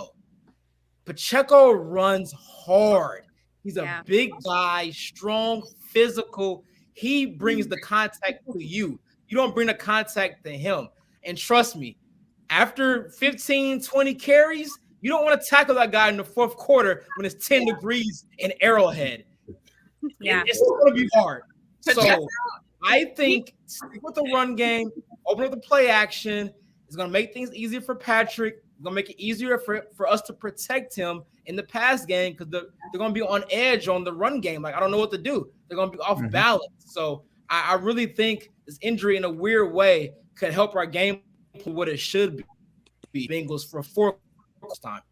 Pacheco runs hard. He's a big guy, strong, physical. He brings the contact to you. You don't bring the contact to him. And trust me, after 15, 20 carries, you don't want to tackle that guy in the fourth quarter when it's 10 degrees in Arrowhead. Yeah. It's going to be hard. So I think stick with the run game, open up the play action. It's going to make things easier for Patrick. It's going to make it easier for us to protect him in the pass game because they're going to be on edge on the run game. Like, I don't know what to do. They're going to be off balance. So I really think this injury in a weird way could help our game for what it should be. Bengals for a fourth time.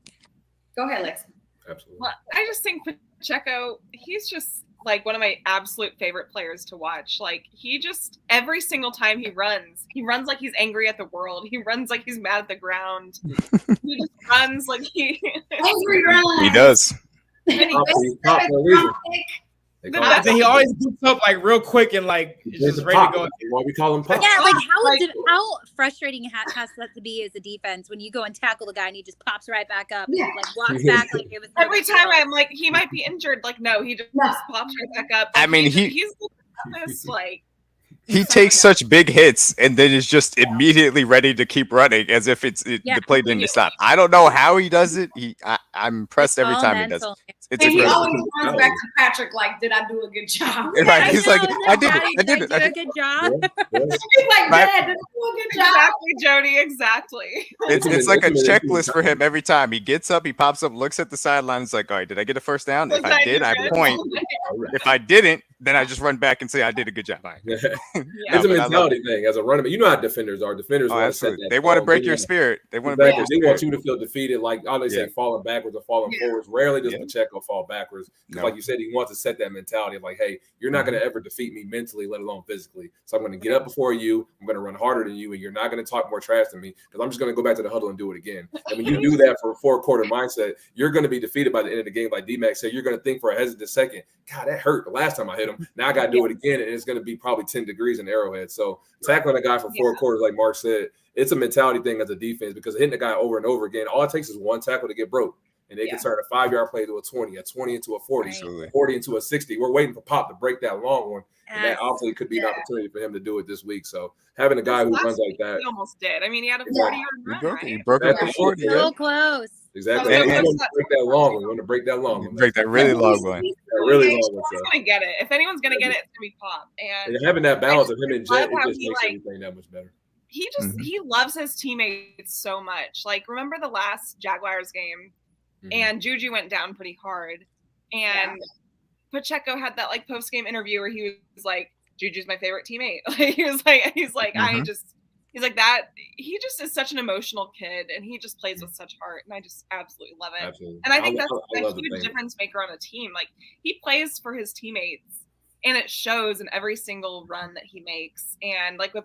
Go ahead, Lex. Absolutely. Well, I just think Pacheco, he's just like one of my absolute favorite players to watch. Like, he just, every single time he runs like he's angry at the world. He runs like he's mad at the ground. He just runs like Angry run. He does. And he, He's top for a reason. They The call best- him He Pop. always gets up like real quick and like He's just a ready to Pop. go. Why we call him Pop? Yeah, like Like- how frustrating has that to be as a defense when you go and tackle the guy and he just pops right back up, Yeah. and, like walks back like it was no every big time deal. I'm like, he might be injured. Like, no, he just No. pops right back up. I mean, he's this like He takes such big hits and then is just immediately ready to keep running as if the play didn't stop. I don't know how he does it. I'm impressed every All time he does mental. it. It's And he incredible. always runs back to Patrick like, did I do a good job? Right, he's like, know, I did it. Daddy, I did it. do a good job. Yeah, yeah. He's like, Right. Dad, did I do a good job? exactly, Jody, exactly. It's like a Ultimate checklist for him every time. He gets up, he pops up, looks at the sideline. It's like, all right, did I get a first down? If I did, I point. If I didn't, then I just run back and say I did a good job. All right. Yeah. Yeah. It's a but I love mentality thing as a running back. You know how defenders are. Defenders Oh, want to set absolutely. that They want to tone. break They your want- spirit. They want to break Exactly. your They want spirit. you to feel defeated. Like all they say, Yeah. falling backwards or falling Yeah. forwards. Rarely does Yeah. Pacheco fall backwards. 'Cause No. like you said, he wants to set that mentality of like, hey, you're not going to ever defeat me mentally, let alone physically. So I'm going to get up before you. I'm going to run harder than you, and you're not going to talk more trash than me because I'm just going to go back to the huddle and do it again. And when you do that for a four-quarter mindset, you're going to be defeated by the end of the game. Like Dmac said, you're going to think for a hesitant second, God, that hurt the last time I hit him. Now I got to do it again, and it's going to be probably 10 degrees in Arrowhead. So tackling a guy for four quarters, like Mark said, it's a mentality thing as a defense because hitting a guy over and over again, all it takes is one tackle to get broke. And they can turn a 5-yard play to a 20 into a 40, Absolutely. 40 into a 60. We're waiting for Pop to break that long one. And that Yes. obviously could be an opportunity for him to do it this week. So having a guy who Last runs like week, that. He almost did. I mean, he had a Yeah. 40-yard He run, broke it. He right? broke up the Yeah. 40. So Yeah. close. Exactly. And- We want to break that long one. We want to break that long one. Break that really long one. That really long one. He's So. gonna get it. If anyone's gonna get it, it's gonna be Pop. And And having that balance of him and Jet, love how it just he, makes like- everything that much better. he just he loves his teammates so much. Like, remember the last Jaguars game, Mhm. and Juju went down pretty hard, and Pacheco had that like post game interview where he was like, "Juju's my favorite teammate." Like, he's like, I Mhm. just he's like that. He just is such an emotional kid, and he just plays with such heart, and I just absolutely love it. Absolutely. And I think that's I a love the huge thing. difference maker on a team. Like, he plays for his teammates, and it shows in every single run that he makes. And like with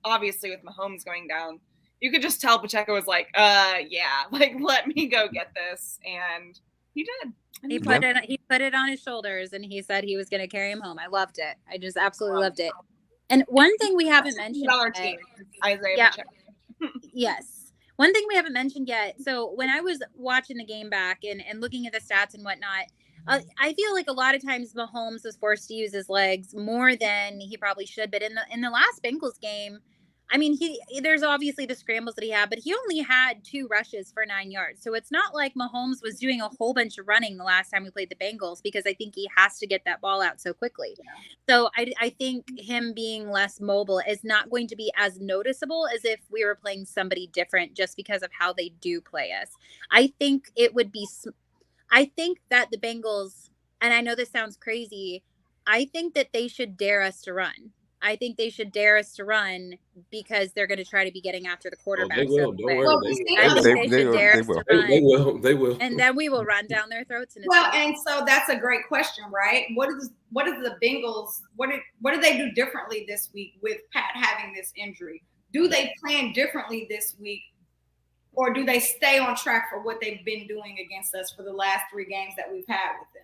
obviously with Mahomes going down, you could just tell Pacheco was like, yeah, like, let me go get this, and he did. And He put it on his shoulders, and he said he was going to carry him home. I loved it. I just absolutely loved it. And one thing we haven't mentioned on our yet, team, Isaiah yeah, Pacheco. yes. One thing we haven't mentioned yet. So when I was watching the game back and looking at the stats and whatnot, I feel like a lot of times Mahomes was forced to use his legs more than he probably should. But in the last Bengals game, I mean, there's obviously the scrambles that he had, but he only had 2 rushes for 9 yards. So it's not like Mahomes was doing a whole bunch of running the last time we played the Bengals, because I think he has to get that ball out so quickly. So I think him being less mobile is not going to be as noticeable as if we were playing somebody different, just because of how they do play us. I think that the Bengals, and I know this sounds crazy, I think that they should dare us to run. I think they should dare us to run, because they're going to try to be getting after the quarterback. They will. Don't worry. Well, I think they should dare us to run. They will. They will. And then we will run down their throats. And so that's a great question, right? What is the Bengals? What do they do differently this week with Pat having this injury? Do they plan differently this week, or do they stay on track for what they've been doing against us for the last 3 games that we've had with them?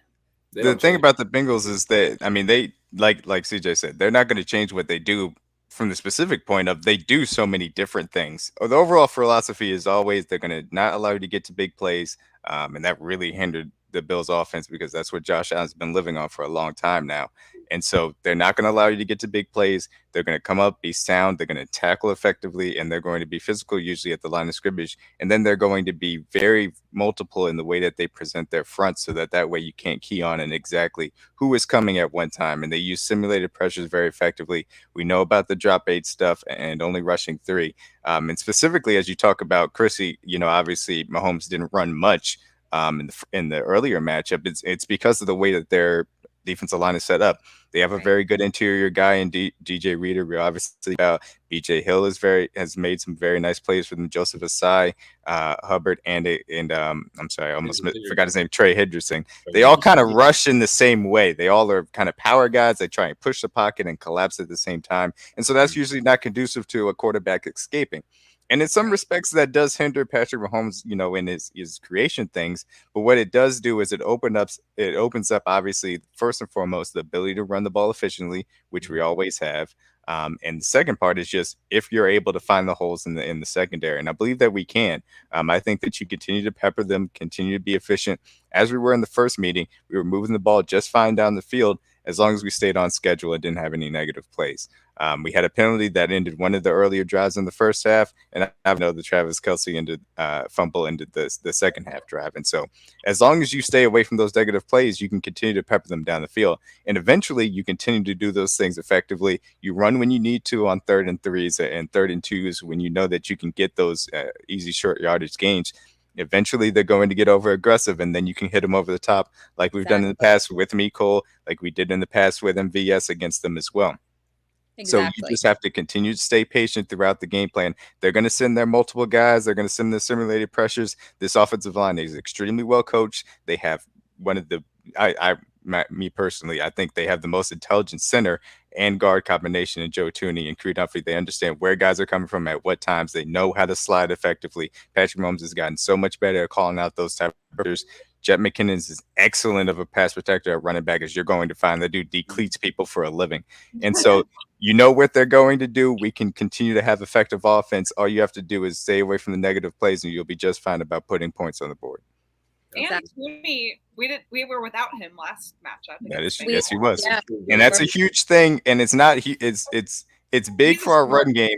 The thing about the Bengals is that, I mean, they like CJ said, they're not going to change what they do from the specific point of they do so many different things. The overall philosophy is always they're going to not allow you to get to big plays, and that really hindered the Bills' offense, because that's what Josh Allen's been living on for a long time now. And so they're not going to allow you to get to big plays. They're going to come up, be sound. They're going to tackle effectively, and they're going to be physical, usually at the line of scrimmage. And then they're going to be very multiple in the way that they present their front, so that way you can't key on in exactly who is coming at one time. And they use simulated pressures very effectively. We know about the drop 8 stuff and only rushing 3. And specifically, as you talk about Chrissy, obviously Mahomes didn't run much in the earlier matchup. It's because of the way that their defensive line is set up. They have a very good interior guy in DJ Reader. We're obviously about BJ Hill has made some very nice plays for them. Joseph Asai, Hubbard, and I'm sorry, I almost forgot his name, Trey Hendrickson. They all kind of rush in the same way. They all are kind of power guys. They try and push the pocket and collapse at the same time. And so that's usually not conducive to a quarterback escaping. And in some respects, that does hinder Patrick Mahomes, in his creation things. But what it does do is it opens up, obviously, first and foremost, the ability to run the ball efficiently, which we always have. And the second part is just if you're able to find the holes in the secondary. And I believe that we can. I think that you continue to pepper them, continue to be efficient. As we were in the first meeting, we were moving the ball just fine down the field, as long as we stayed on schedule and didn't have any negative plays. We had a penalty that ended one of the earlier drives in the first half, and I know the Travis Kelce fumble ended the second half drive. And so as long as you stay away from those negative plays, you can continue to pepper them down the field. And eventually you continue to do those things effectively. You run when you need to on 3rd and 3s and 3rd and 2s when you know that you can get those easy short yardage gains. Eventually they're going to get over aggressive, and then you can hit them over the top like we've done in the past with Mecole, like we did in the past with MVS against them as well. Exactly. So you just have to continue to stay patient throughout the game plan. They're going to send their multiple guys. They're going to send their simulated pressures. This offensive line is extremely well coached. They have one of the me personally, I think they have the most intelligent center and guard combination in Joe Thuney and Creed Humphrey. They understand where guys are coming from at what times. They know how to slide effectively. Patrick Mahomes has gotten so much better at calling out those type of pressures. Jet McKinnon is excellent of a pass protector at running back, as you're going to find. That dude decleats people for a living. And so you know what they're going to do. We can continue to have effective offense. All you have to do is stay away from the negative plays, and you'll be just fine about putting points on the board. And Thuney, we were without him last matchup. Yes, he was. Yeah. And that's a huge thing. And it's not it's big for our run game,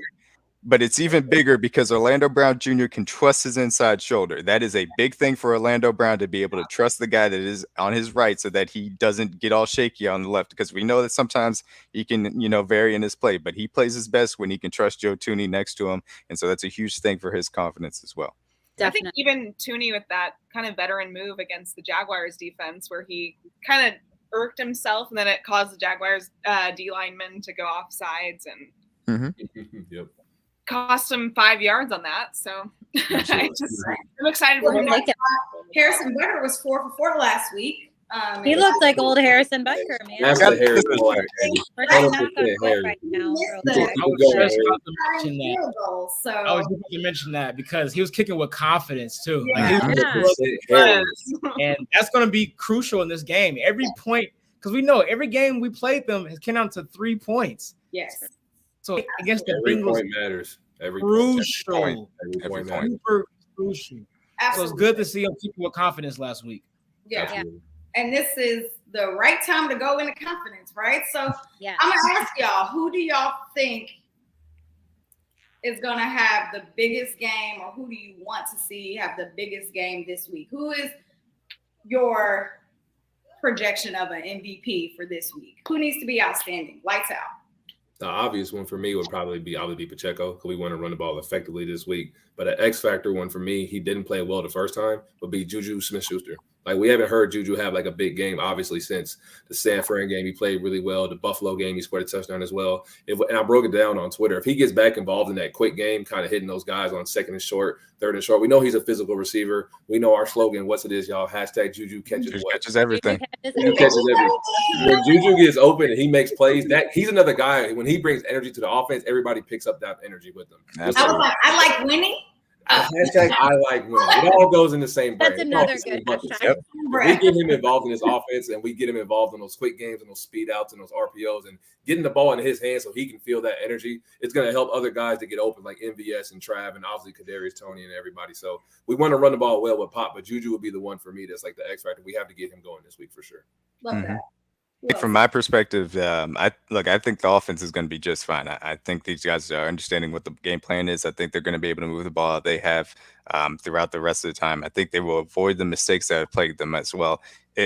but it's even bigger because Orlando Brown Jr. can trust his inside shoulder. That is a big thing for Orlando Brown, to be able to trust the guy that is on his right, so that he doesn't get all shaky on the left, because we know that sometimes he can, vary in his play, but he plays his best when he can trust Joe Thuney next to him. And so that's a huge thing for his confidence as well. Definitely. I think even Thuney with that kind of veteran move against the Jaguars defense, where he kind of irked himself, and then it caused the Jaguars D linemen to go off sides. And Yep. cost him 5 yards on that. So I'm excited for him. Harrison Butker was 4 for 4 last week. He looks like old Harrison Butker, man. That's the Harris boy. We're getting knocked on wood right now. I was just about to mention that. I was going to mention that because he was kicking with confidence too. And that's going to be crucial in this game. Every point, because we know every game we played them has come down to 3 points. Yes. So against the every Bengals, point matters. Crucial. Every point Super crucial. Absolutely. So it's good to see him kicking with confidence last week. Yeah. And this is the right time to go into confidence, right? So I'm going to ask y'all, who do y'all think is going to have the biggest game, or who do you want to see have the biggest game this week? Who is your projection of an MVP for this week? Who needs to be outstanding? Lights out. The obvious one for me would probably be Pacheco, because we want to run the ball effectively this week. But an X factor one for me, he didn't play well the first time, would be Juju Smith-Schuster. Like, we haven't heard Juju have like a big game, obviously, since the San Fran game. He played really well. The Buffalo game, he scored a touchdown as well. And I broke it down on Twitter. If he gets back involved in that quick game, kind of hitting those guys on second and short, third and short, we know he's a physical receiver. We know our slogan, what's it is, y'all, hashtag Juju catches what? Catches everything. Juju catches everything. When Juju gets open and he makes plays, that he's another guy. When he brings energy to the offense, everybody picks up that energy with him. I like winning. Hashtag I like winning. It all goes in the same brain. That's another good hashtag. Yep. We get him involved in his offense, and we get him involved in those quick games and those speed outs and those RPOs, and getting the ball in his hands so he can feel that energy. It's going to help other guys to get open, like MVS and Trav, and obviously Kadarius Toney and everybody. So we want to run the ball well with Pop, but Juju would be the one for me that's like the X factor. We have to get him going this week for sure. Love that. From my perspective, I think the offense is going to be just fine. I think these guys are understanding what the game plan is. I think they're going to be able to move the ball they have throughout the rest of the time. I think they will avoid the mistakes that have plagued them as well.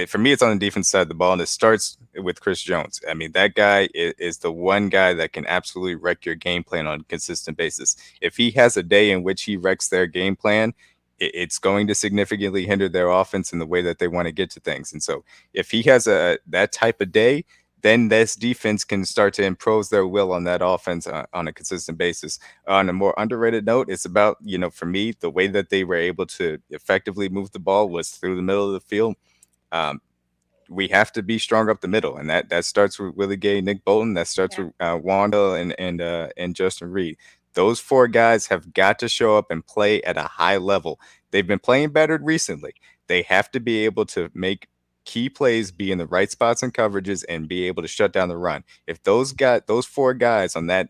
For me, it's on the defense side of the ball, and it starts with Chris Jones. I mean, that guy is the one guy that can absolutely wreck your game plan on a consistent basis. If he has a day in which he wrecks their game plan, it's going to significantly hinder their offense in the way that they want to get to things. And so if he has that type of day, then this defense can start to impose their will on that offense on a consistent basis. On a more underrated note, it's about, for me, the way that they were able to effectively move the ball was through the middle of the field. We have to be strong up the middle, and that starts with Willie Gay, Nick Bolton. That starts with Wanda and Justin Reed. Those four guys have got to show up and play at a high level. They've been playing better recently. They have to be able to make key plays, be in the right spots and coverages, and be able to shut down the run. If those four guys on that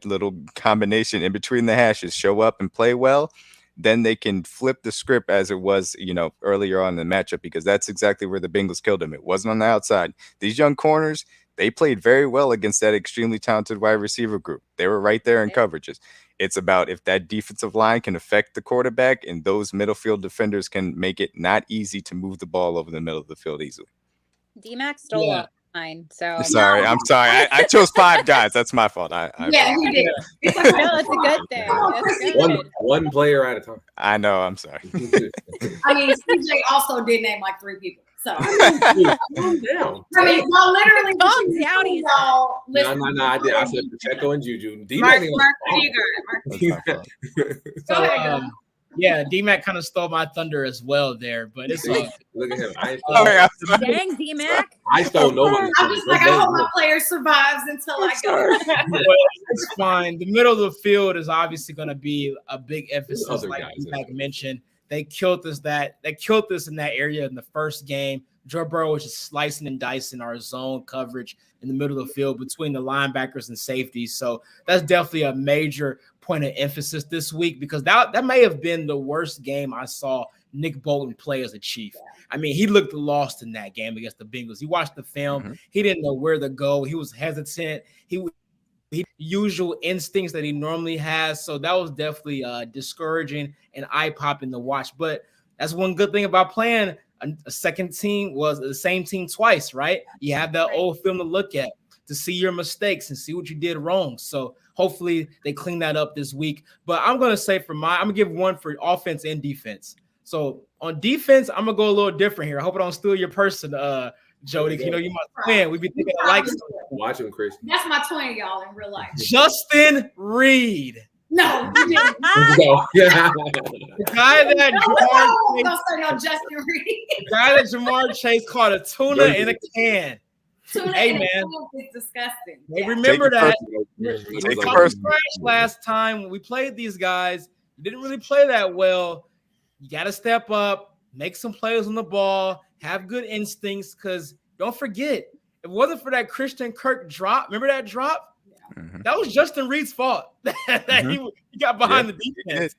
little combination in between the hashes show up and play well, then they can flip the script as it was, earlier on in the matchup, because that's exactly where the Bengals killed them. It wasn't on the outside. These young corners, they played very well against that extremely talented wide receiver group. They were right there in coverages. It's about if that defensive line can affect the quarterback, and those middle field defenders can make it not easy to move the ball over the middle of the field easily. Dmac stole mine. So I'm sorry. I chose 5 guys. That's my fault. He did. It's a good thing. It's good. One player at a time. I know. I'm sorry. I mean, CJ also did name like 3 people. So Down. literally, No, I did. I said Pacheco and Juju. Mark, what do you got? Go ahead. Dmac kind of stole my thunder as well there, but it's look at him. Dang, Dmac. I stole no one. I'm just like, I hope my player survives until I go. It's fine. The middle of the field is obviously going to be a big emphasis, like Dmac mentioned. They killed us in that area in the first game. Joe Burrow was just slicing and dicing our zone coverage in the middle of the field between the linebackers and safeties. So that's definitely a major point of emphasis this week, because that may have been the worst game I saw Nick Bolton play as a Chief. I mean, he looked lost in that game against the Bengals. He watched the film. Mm-hmm. He didn't know where to go. He was hesitant. He usual instincts that he normally has. So that was definitely discouraging and eye-popping to watch. But that's one good thing about playing a second team was the same team twice, right? You have that old film to look at to see your mistakes and see what you did wrong. So hopefully they clean that up this week. But I'm going to say I'm going to give one for offense and defense. So on defense, I'm going to go a little different here. I hope I don't steal your person, Jody. You know, you my twin. We be thinking alike. Watch him, Chris. That's my twin, y'all, in real life. Justin Reed. No, you didn't. So, yeah. The guy that Jamar Don't say no Justin Reed. The guy that Jamar Chase caught a tuna in a can. Tuna Hey, and man. soup is disgusting. Hey, Yeah. remember that. Yeah, We Take it talked personal. trash last time when we played these guys. You didn't really play that well. You got to step up, make some plays on the ball, have good instincts, because don't forget, if it wasn't for that Christian Kirk drop, remember that drop? Mhm. That was Justin Reed's fault. That he got behind the defense.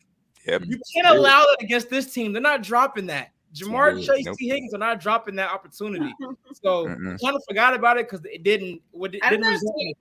Yep. You can't allow that against this team. They're not dropping that. Jamar Chase, Nope. T. Higgins are not dropping that opportunity. So Mm-mm. kind of forgot about it because it didn't I don't know, result in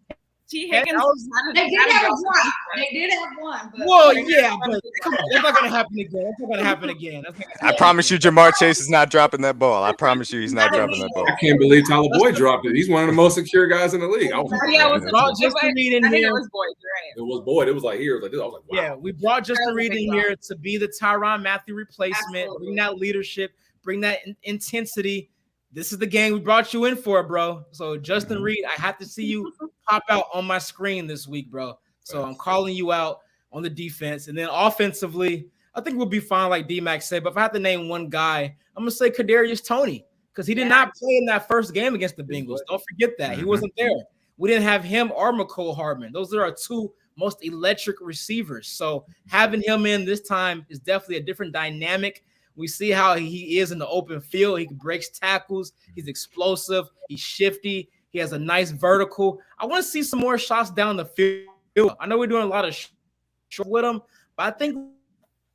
T. Higgins. They did have one. They did have one. But well, yeah, but come on, that's not gonna happen again. That's not gonna happen again. I promise you, Jamar Chase is not dropping that ball. I promise you, he's not dropping that ball. I can't believe Tyler Boyd dropped it. He's one of the most secure guys in the league. I was like, Yeah, man, was brought it Justin Reed in I think here. it was Boyd, right? it was Boyd. It was like here. It was like this. I was like, wow. Yeah, we brought Justin That was a Reed big in drop. here to be the Tyrann Mathieu replacement, Absolutely. bring that leadership, bring that intensity. This is the game we brought you in for, bro. So Justin Reed, I have to see you pop out on my screen this week, bro. So I'm calling you out on the defense. And then offensively, I think we'll be fine, like Dmac said. But if I have to name one guy, I'm going to say Kadarius Toney, because he did not play in that first game against the Bengals. Don't forget that. He wasn't there. We didn't have him or McCole Hardman. Those are our two most electric receivers. So having him in this time is definitely a different dynamic. We see how he is in the open field. He breaks tackles. He's explosive. He's shifty. He has a nice vertical. I want to see some more shots down the field. I know we're doing a lot of short with him, but I think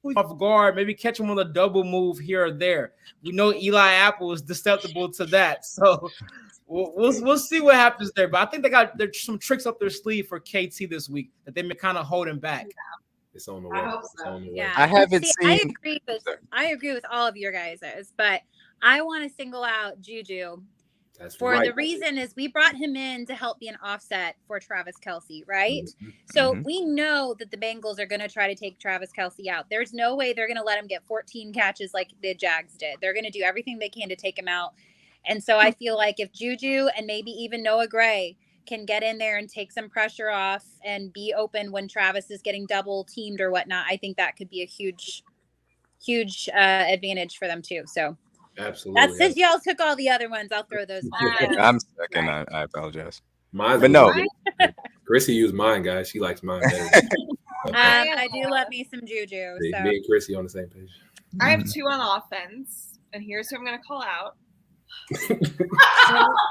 we off guard, maybe catch him on a double move here or there. We know Eli Apple is susceptible to that, so we'll see what happens there. But I think there's some tricks up their sleeve for KT this week that they may kind of hold him back. It's on the way. I hope It's so. on the way. Yeah, I haven't I seen- agree with all of your guys', but I want to single out Juju That's for right. the reason is we brought him in to help be an offset for Travis Kelce, right? So we know that the Bengals are going to try to take Travis Kelce out. There's no way they're going to let him get 14 catches like the Jags did. They're going to do everything they can to take him out. And so I feel like if Juju and maybe even Noah Gray can get in there and take some pressure off and be open when Travis is getting double teamed or whatnot, I think that could be a huge advantage for them too. So Absolutely. that's since y'all took all the other ones, I'll throw those ones in. I'm second. I apologize. Mine, But no. Chrissy used mine, guys. She likes mine better. I do love me some Juju. Me So and Chrissy on the same page. I have two on offense, and here's who I'm going to call out.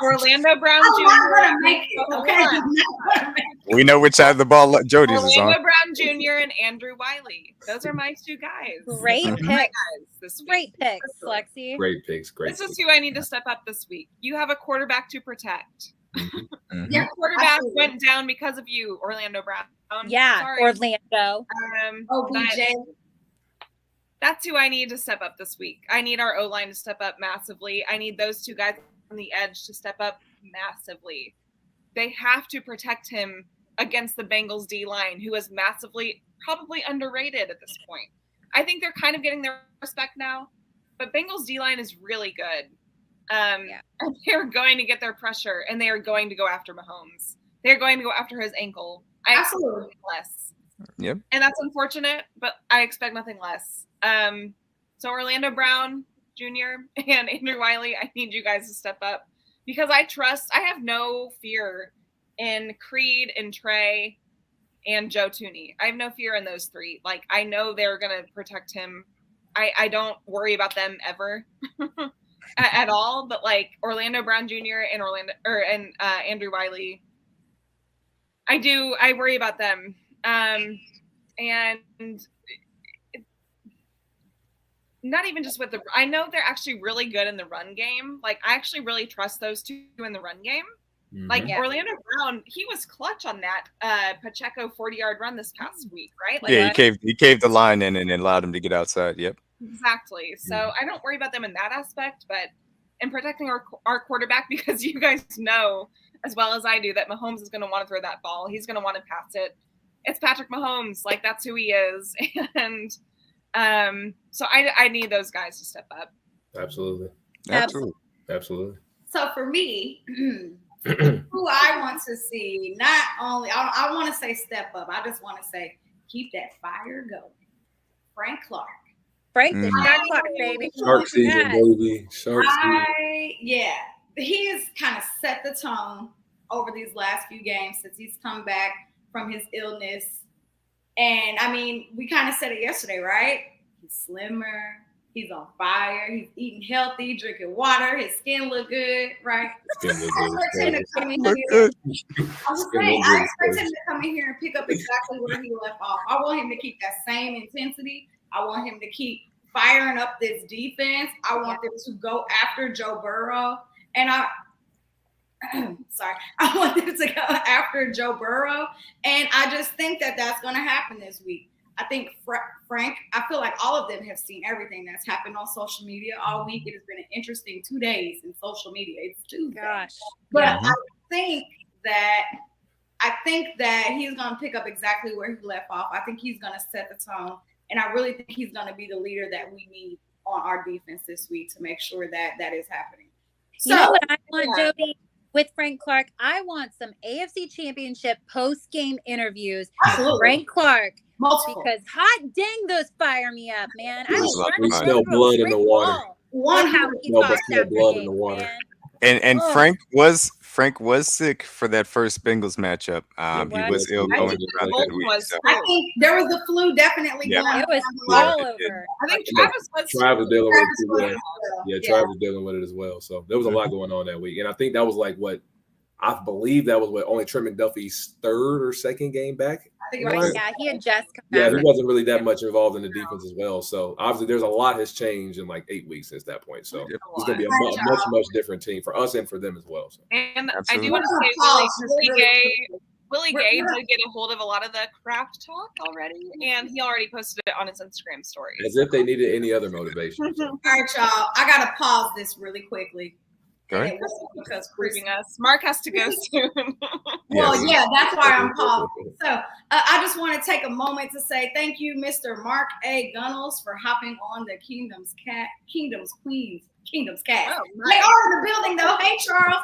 Orlando Brown I'm not Jr. gonna make it. Okay. I'm not gonna make it. We know which side of the ball Jody's is on. Orlando Brown Jr. and Andrew Wiley. Those are my two guys. great Mhm. picks. Guys this week. Great picks, Lexi. Great picks. Great. This is who I need to step up this week. You have a quarterback to protect. Mhm. Yeah, Quarterback absolutely. went down because of you, Orlando Brown. Yeah, Sorry. Orlando. OBJ. That's who I need to step up this week. I need our O-line to step up massively. I need those two guys on the edge to step up massively. They have to protect him against the Bengals D-line, who is massively, probably underrated at this point. I think they're kind of getting their respect now, but Bengals D-line is really good. And they're going to get their pressure, and they are going to go after Mahomes. They're going to go after his ankle. I expect Absolutely. nothing less. Yep. And that's unfortunate, but I expect nothing less. So Orlando Brown Jr. and Andrew Wiley, I need you guys to step up because I have no fear in Creed and Trey and Joe Tooney. I have no fear in those three. Like, I know they're going to protect him. I don't worry about them ever at all, but like Orlando Brown Jr. and Andrew Wiley, I worry about them. And not even just with I know they're actually really good in the run game. Like, I actually really trust those two in the run game. Like, Orlando Brown, he was clutch on that Pacheco 40-yard run this past week, right? Like, Yeah, he caved the line in and allowed him to get outside. Yep. Exactly. So I don't worry about them in that aspect, but in protecting our quarterback, because you guys know as well as I do that Mahomes is going to want to throw that ball. He's going to want to pass it. It's Patrick Mahomes. Like, that's who he is. And so I need those guys to step up. Absolutely. Absolutely. So for me, who I want to see, not only I want to say step up. I just want to say keep that fire going. Frank Clark. Frank the shot clock, baby. Shark season, baby. Shark season. He has kind of set the tone over these last few games since he's come back from his illness. And I mean, we kind of said it yesterday, right? He's slimmer. He's on fire. He's eating healthy, drinking water. His skin look good, right? I expect him to come in here. I expect him to come in here and pick up exactly where he left off. I want him to keep that same intensity. I want him to keep firing up this defense. I want them to go after Joe Burrow. And I want them to go after Joe Burrow. And I just think that that's going to happen this week. I think Frank, I feel like all of them have seen everything that's happened on social media all week. It has been an interesting 2 days in social media. It's Tuesday. Gosh. But I think that he's going to pick up exactly where he left off. I think he's going to set the tone. And I really think he's going to be the leader that we need on our defense this week to make sure that that is happening. You know what I want, Jody? With Frank Clark, I want some AFC Championship post-game interviews with Frank Clark. Multiple. Because hot dang, those fire me up, man. I We smell blood in the water. How he talks after blood in the games, water. man. And Frank was sick for that first Bengals matchup. He was ill going around that week. So. I think there was the flu definitely going on. It was all over. I think Travis was dealing with it. Yeah, Travis was dealing with it as well. So there was a lot going on that week. And I think that was like I believe that was only Trent McDuffie's third or second game back. Right, yeah, he had just come back. Yeah, he wasn't really that much involved in the defense as well. So obviously, there's a lot has changed in like 8 weeks since that point. So it's going to be a much different team for us and for them as well. So. And absolutely. I do want to say Willie Gay did get a hold of a lot of the craft talk already, and he already posted it on his Instagram stories. As if they needed any other motivation. All right, y'all. I got to pause this really quickly. Okay. Because proving us. Mark has to go soon. Well, yeah, that's why I'm pausing. So I just want to take a moment to say thank you, Mr. Mark A. Gunnels, for hopping on the Kingdom's cast. Oh, nice. They are in the building, though. Hey, Charles.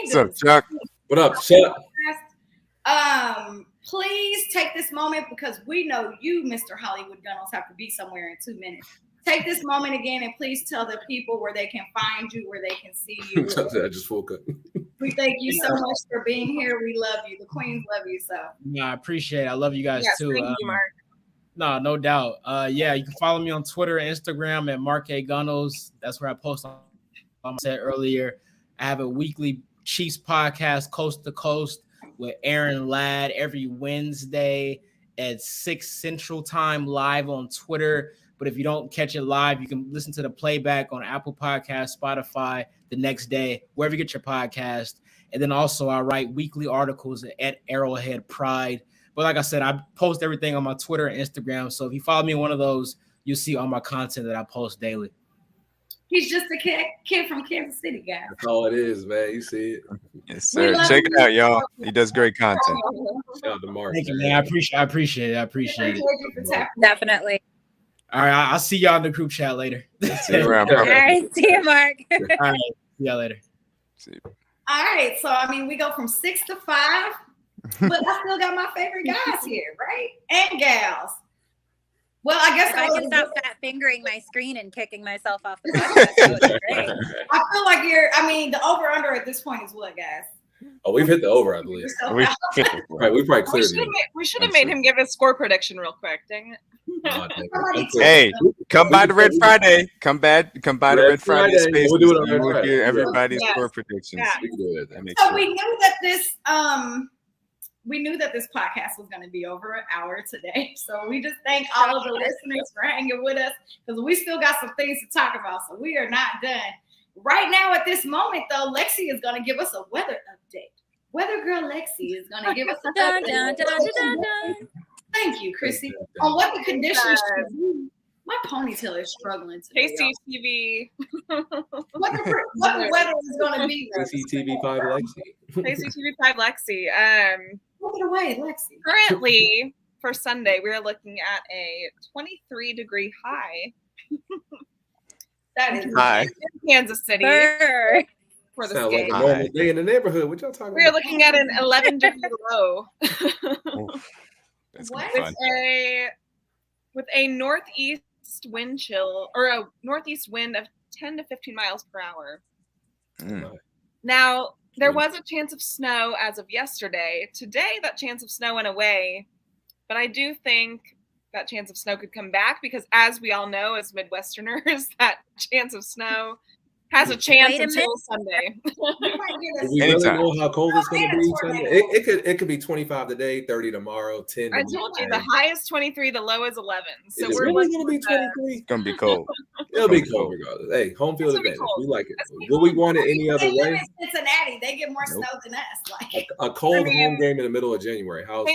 What's up, Chuck? What up, Chuck? Please take this moment because we know you, Mr. Hollywood Gunnels, have to be somewhere in 2 minutes. Take this moment again and please tell the people where they can find you, where they can see you. I just woke up. We thank you so much for being here. We love you. The Queens love you so. Yeah, I appreciate it. I love you guys too. Thank you, Mark. No doubt. Yeah, you can follow me on Twitter and Instagram at Mark A. Gunnels. That's where I post on. I said earlier, I have a weekly Chiefs podcast, Coast to Coast, with Aaron Ladd every Wednesday at 6 Central Time live on Twitter. But if you don't catch it live, you can listen to the playback on Apple Podcasts, Spotify the next day, wherever you get your podcast. And then also I write weekly articles at Arrowhead Pride. But like I said, I post everything on my Twitter and Instagram. So if you follow me on one of those, you'll see all my content that I post daily. He's just a kid from Kansas City, guys. That's all it is, man. You see it. Yes, sir. Check it out, y'all. He does great content. Shout out to Mark. Thank you, man. I appreciate it. Definitely. All right, I'll see y'all in the group chat later. See you around, All right, see you, Mark. All right, see y'all later. See you. All right, so I mean, we go from 6 to 5, but I still got my favorite guys here, right? And gals. Well, I guess if I can stop fat fingering my screen and kicking myself off the podcast, that would be great. I feel like the over-under at this point is what, guys? Oh, we've hit the over, I believe. Right, we probably cleared it. We should have made him give his score prediction real quick. Dang it. Hey, come by the Red Friday. Come by the Red Friday space. We'll do it on you Red will Friday. hear everybody's score predictions. Yeah. We can do it. So we knew that this podcast was going to be over an hour today. So we just thank all of the listeners for hanging with us because we still got some things to talk about. So we are not done. Right now at this moment, though, Lexi is going to give us a weather update. Weather girl Lexi is going to give us a dun, dun, dun, dun, dun. Thank you, Chrissy. On what the conditions should be. My ponytail is struggling today. KCTV. What the weather is going to be. KCTV 5 Lexi. KCTV 5 Lexi. Look it away, Lexi. Currently, for Sunday, we are looking at a 23-degree high. That is high. In Kansas City. Burr. For the Sounds game. like a normal day in the neighborhood. What y'all talking We are about? looking at an 11-degree low. It's gonna What? be fun. With a northeast wind chill or a northeast wind of 10 to 15 miles per hour. Now, there was a chance of snow as of yesterday. Today, that chance of snow went away, but I do think that chance of snow could come back because, as we all know, as Midwesterners, that chance of snow has a chance until Sunday. Do we really know how cold it's going to be Sunday? It could be 25 today, 30 tomorrow, 10 I tomorrow. told you the high is 23, the low is 11. So Is it we're really going to be 23? It's gonna be cold. It'll be cold regardless. Hey, home field It's gonna be advantage. cold. We like it. It's gonna be Will we want it any other They live way? in Cincinnati. They get more snow than us. Like A cold home game in the middle of January. How's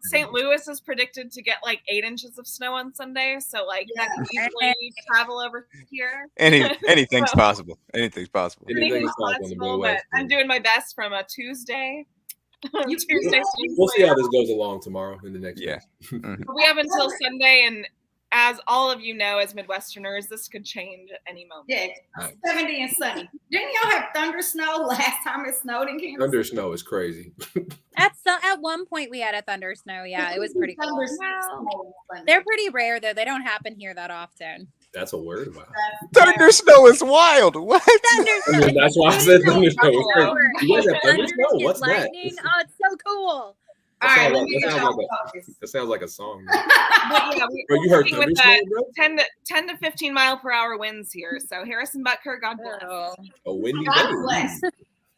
St. Louis is predicted to get like 8 inches of snow on Sunday. So like that could easily travel over here. Anything's possible. Anything's possible. Anything's possible on the Possible, but Midwest. I'm doing my best from a Tuesday. We'll see how this goes along tomorrow in the next Yeah. week. We have until Sunday, and as all of you know, as Midwesterners, this could change at any moment. yeah, 70 and sunny. Didn't y'all have thunder snow last time it snowed in Kansas? Thunder snow is crazy. At one point we had a thunder snow. Yeah, it was pretty cool. Thunder snow. They're pretty rare though. They don't happen here that often. That's a word. Wow. Thunder snow is wild. What? Thunder I mean, that's why I said thunder snow. It's crazy. You guys have thunder Thunder snow? and What's that? lightning. Oh, it's so cool. That sounds like a song. But yeah, Bro, you heard working thunder with snow, that bro? 10 to 15 mile per hour winds here. So Harrison Butker, God bless. Oh. A windy God day. bless.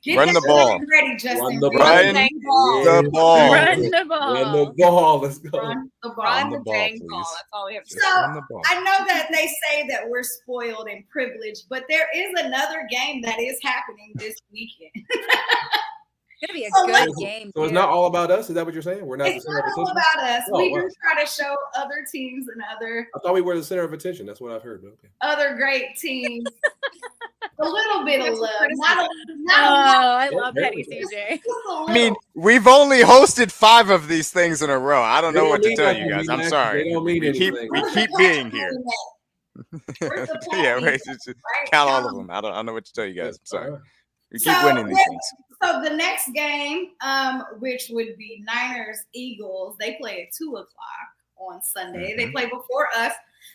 Get Run that the ball. ready, Justin. Run the Ready. ball. Run the ball. Run the ball. Run the ball. Let's go. Run the ball. Run the the ball, dang please. ball. That's all we have to So, say. Run the ball. I know that they say that we're spoiled and privileged, but there is another game that is happening this weekend. It's gonna be a So good let's- game. So it's too. not all about us? Is that what you're saying? We're not the It's center of not all attention? about us. Oh, We wow. do try to show other teams and I thought we were the center of attention. That's what I've heard. But okay. other great teams a little bit of That's love. criticism. Not Oh, a lot, I love Yeah, Petty yeah. CJ. just a little. I mean, we've only hosted 5 of these things in a row. I don't They know don't what to mean tell nothing, you guys. I'm Dmac. sorry. They don't mean we keep anything. Where's the being platinum here. Where's the Yeah, platinum, right. Just right? count all of them. I don't know what to tell you guys. I'm sorry. All right. We keep So, winning these yeah. things. So the next game, which would be Niners Eagles, they play at 2:00 on Sunday. They play before us.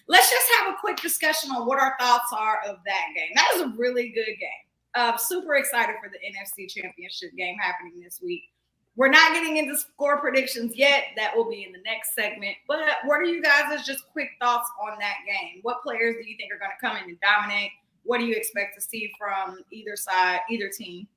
Let's just have a quick discussion on what our thoughts are of that game. That was a really good game. Super excited for the NFC Championship game happening this week. We're not getting into score predictions yet. That will be in the next segment. But what are you guys' just quick thoughts on that game? What players do you think are going to come in and dominate? What do you expect to see from either side, either team?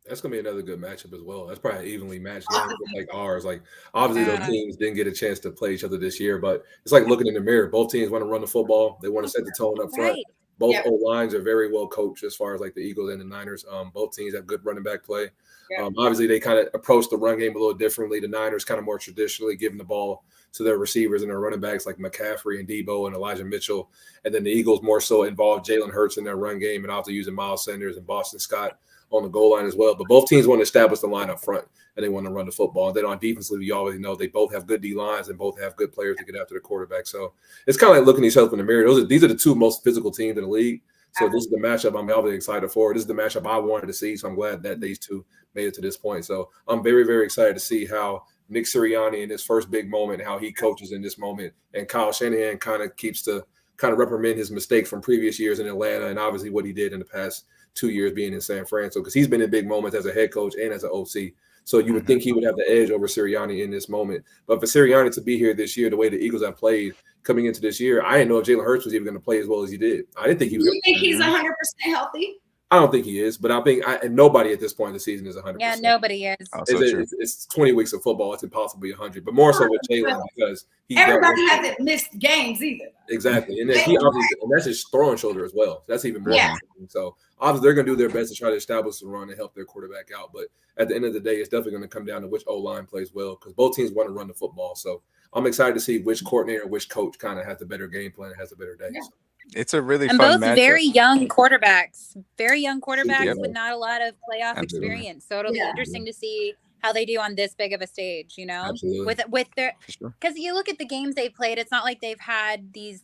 That's gonna be another good matchup as well. That's probably an evenly matched game, just like ours. Like obviously those teams didn't get a chance to play each other this year, but it's like looking in the mirror. Both teams want to run the football. They want to set the tone up front. Right. Both Yep. O lines are very well coached as far as like the Eagles and the Niners. Both teams have good running back play. Yep. Obviously, they kind of approach the run game a little differently. The Niners kind of more traditionally giving the ball to their receivers and their running backs like McCaffrey and Debo and Elijah Mitchell. And then the Eagles more so involve Jalen Hurts in their run game and also using Miles Sanders and Boston Scott on the goal line as well. But both teams want to establish the line up front and they want to run the football. And then on defensively, you always know they both have good D lines and both have good players to get after the quarterback. So it's kind of like looking at each other in the mirror. These are the two most physical teams in the league. So this is the matchup I'm obviously excited for. This is the matchup I wanted to see. So I'm glad that these two made it to this point. So I'm very, very excited to see how Nick Sirianni in his first big moment, how he coaches in this moment. And Kyle Shanahan kind of keeps to kind of reprimand his mistakes from previous years in Atlanta and obviously what he did in the past 2 years being in San Francisco, because he's been in big moments as a head coach and as an OC. So you would think he would have the edge over Sirianni in this moment. But for Sirianni to be here this year, the way the Eagles have played coming into this year, I didn't know if Jalen Hurts was even going to play as well as he did. I didn't think he was. You think he's 100% healthy? I don't think he is, but I think and nobody at this point in the season is 100%. Yeah, nobody is. Also true. It's 20 weeks of football. It's impossible to be 100, but more so with Jalen because he Everybody hasn't missed games either. Exactly, and then he obviously, and that's his throwing shoulder as well. That's even more. Yeah. So obviously they're going to do their best to try to establish the run and help their quarterback out. But at the end of the day, it's definitely going to come down to which O line plays well because both teams want to run the football. So I'm excited to see which coordinator, which coach kind of has a better game plan and has a better day. Yeah. So. It's a really And fun both matchup. very young quarterbacks Yep. with not a lot of playoff Absolutely. experience. So it'll be Yeah. interesting to see how they do on this big of a stage, you know, Absolutely. with their, For sure. because you look at the games they played, it's not like they've had these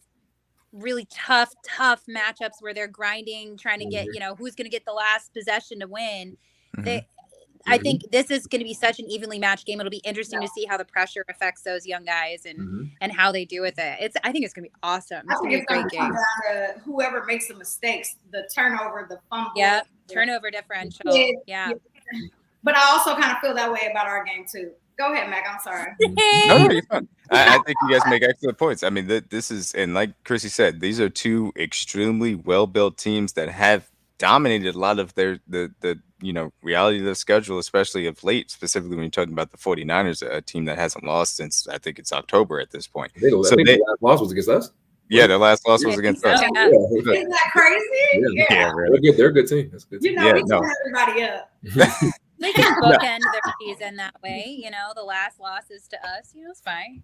really tough matchups where they're grinding, trying to get, you know, who's going to get the last possession to win. Mhm. I think this is going to be such an evenly matched game. It'll be interesting to see how the pressure affects those young guys and how they do with it. I think it's going to be awesome. It's going to be a great game. To whoever makes the mistakes, the turnover, the fumble. Yeah, turnover differential. Yeah. But I also kind of feel that way about our game too. Go ahead, Mac. I'm sorry. No, you're fine. I think you guys make excellent points. I mean, this is, and like Chrissy said, these are two extremely well-built teams that have dominated a lot of the reality of the schedule, especially of late, specifically when you're talking about the 49ers, a team that hasn't lost since I think it's October at this point. I think the last loss was against us. Yeah, their last loss was against us. Isn't that crazy? Yeah, really. They're a good team. That's good. We turn everybody up. They can bookend their season that way. The last losses to us, it's fine.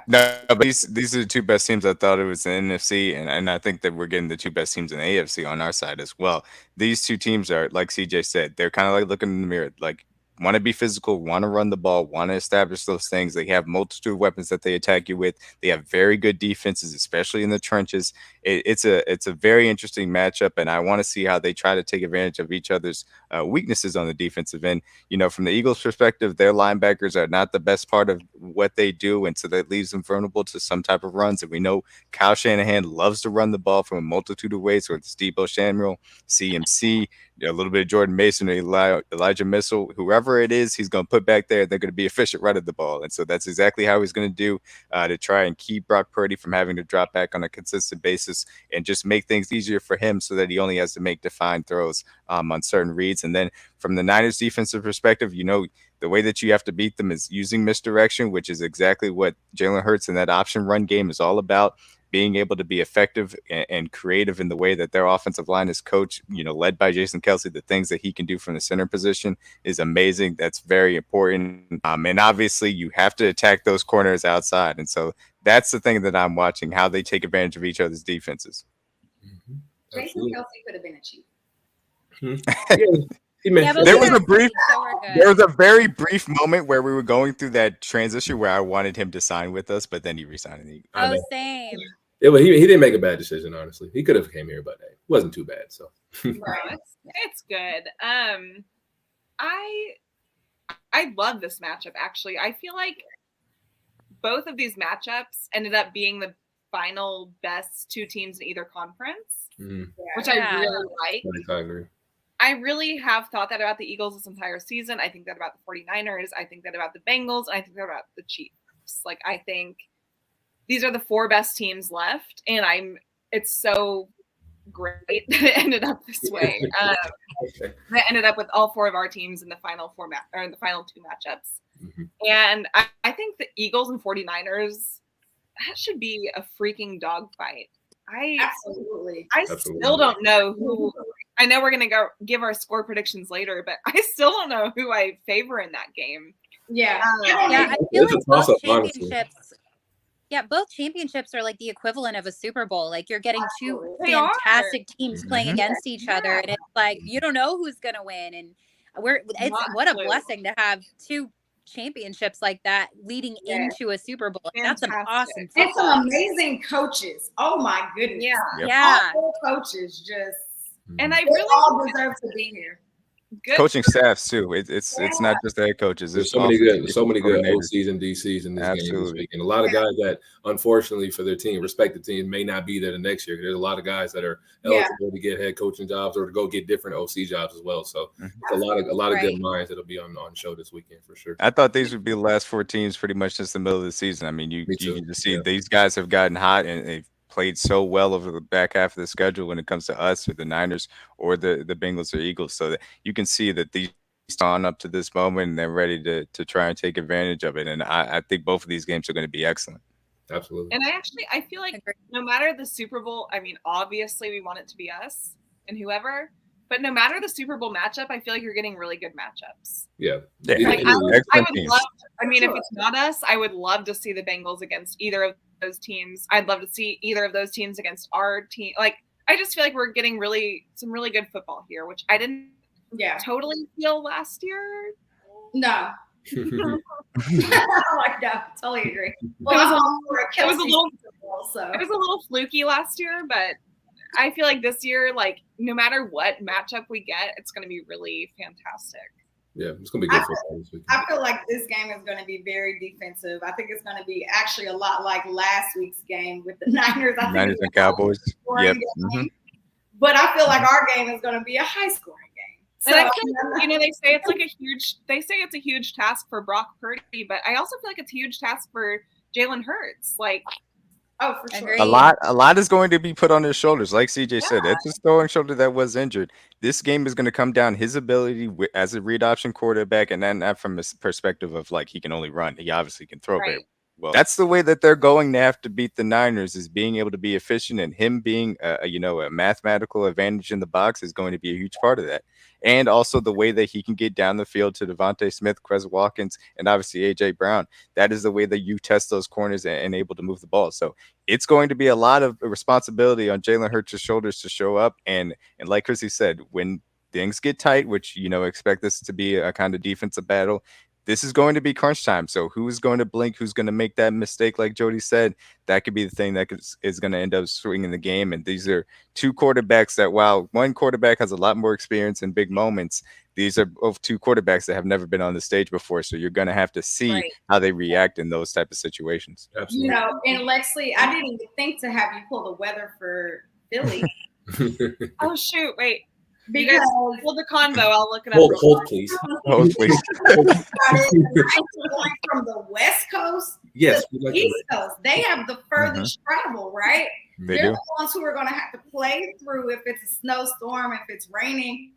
No, but these are the two best teams. I thought it was the NFC, and I think that we're getting the two best teams in the AFC on our side as well. These two teams are, like CJ said, they're kind of like looking in the mirror, like want to be physical, want to run the ball, want to establish those things. They have multitude of weapons that they attack you with. They have very good defenses, especially in the trenches. It's a very interesting matchup, and I want to see how they try to take advantage of each other's weaknesses on the defensive end. From the Eagles' perspective, their linebackers are not the best part of what they do, and so that leaves them vulnerable to some type of runs. And we know Kyle Shanahan loves to run the ball from a multitude of ways, whether it's Deebo Samuel, CMC, a little bit of Jordan Mason, Elijah Mitchell, whoever it is, he's going to put back there. They're going to be efficient running the ball. And so that's exactly how he's going to do to try and keep Brock Purdy from having to drop back on a consistent basis and just make things easier for him so that he only has to make defined throws on certain reads. And then from the Niners defensive perspective, the way that you have to beat them is using misdirection, which is exactly what Jalen Hurts and that option run game is all about. Being able to be effective and creative in the way that their offensive line is coached, led by Jason Kelce, the things that he can do from the center position is amazing. That's very important. And obviously you have to attack those corners outside. And so that's the thing that I'm watching, how they take advantage of each other's defenses. Jason Kelce could have been a Chief. There was a very brief moment where we were going through that transition where I wanted him to sign with us, but then he resigned. Same. He didn't make a bad decision, honestly. He could have came here, but it wasn't too bad. So right. It's good. I love this matchup, actually. I feel like both of these matchups ended up being the final best two teams in either conference, which I really like. I agree. I really have thought that about the Eagles this entire season. I think that about the 49ers. I think that about the Bengals. And I think that about the Chiefs. I think these are the four best teams left. And it's so great that it ended up this way. That ended up with all four of our teams in the final in the final two matchups. And I think the Eagles and 49ers, that should be a freaking dogfight. Absolutely. I still don't know who. I know we're going to go give our score predictions later, but I still don't know who I favor in that game. Yeah. I feel like both championships. Yeah, both championships are like the equivalent of a Super Bowl. Like you're getting two fantastic teams playing against each other, and it's like you don't know who's going to win. And what a blessing to have two championships like that leading into a Super Bowl. That's some awesome football. And some amazing coaches. Oh my goodness. Yeah. All coaches just. And I they really all deserve to be here. Good. Coaching staffs too. It's not just the head coaches. There's so many good OCs and DCs in this game this week. And a lot of guys that, unfortunately for their team, respective teams, may not be there the next year. There's a lot of guys that are eligible to get head coaching jobs or to go get different OC jobs as well. So it's a lot of good minds that'll be on show this weekend for sure. I thought these would be the last four teams pretty much since the middle of the season. I mean, you can just see these guys have gotten hot and they've played so well over the back half of the schedule when it comes to us or the Niners or the Bengals or Eagles, so that you can see that these on up to this moment and they're ready to try and take advantage of it. And I think both of these games are going to be excellent. Absolutely. And I feel like no matter the Super Bowl, I mean, obviously we want it to be us and whoever, but no matter the Super Bowl matchup, I feel like you're getting really good matchups. Yeah. Like, I would love, I mean, if it's not us, I would love to see the Bengals against either of those teams. I'd love to see either of those teams against our team. Like, I just feel like we're getting some really good football here, which I didn't totally feel last year. No. Like, no, totally agree. Well, it was a little fluky last year, but I feel like this year, like, no matter what matchup we get, it's going to be really fantastic. Yeah, it's gonna be good football this week. I feel like this game is going to be very defensive. I think it's going to be actually a lot like last week's game with the Niners. I think Niners and Cowboys. Yep. But I feel like our game is going to be a high scoring game. So, and I think, they say it's like a huge task for Brock Purdy, but I also feel like it's a huge task for Jalen Hurts. Like, oh, for sure. A lot is going to be put on his shoulders. Like CJ said, it's his throwing shoulder that was injured. This game is going to come down his ability as a read option quarterback, and then not from a perspective of like he can only run. He obviously can throw very well. That's the way that they're going to have to beat the Niners, is being able to be efficient, and him being a mathematical advantage in the box is going to be a huge part of that. And also the way that he can get down the field to Devontae Smith, Quez Watkins, and obviously AJ Brown. That is the way that you test those corners and able to move the ball. So it's going to be a lot of responsibility on Jalen Hurts' shoulders to show up. And like Chrissy said, when things get tight, which expect this to be a kind of defensive battle, this is going to be crunch time. So who's going to blink? Who's going to make that mistake? Like Jody said, that could be the thing that is going to end up swinging the game. And these are two quarterbacks that, while one quarterback has a lot more experience in big moments, these are both two quarterbacks that have never been on the stage before. So you're going to have to see how they react in those type of situations. Absolutely. And Lexley, I didn't even think to have you pull the weather for Philly. Oh, shoot. Wait. Because hold the convo, I'll look it up. Hold, please. Hold, please. Going from the West Coast to the East Coast, they have the furthest travel, right? They're the ones who are going to have to play through if it's a snowstorm, if it's raining.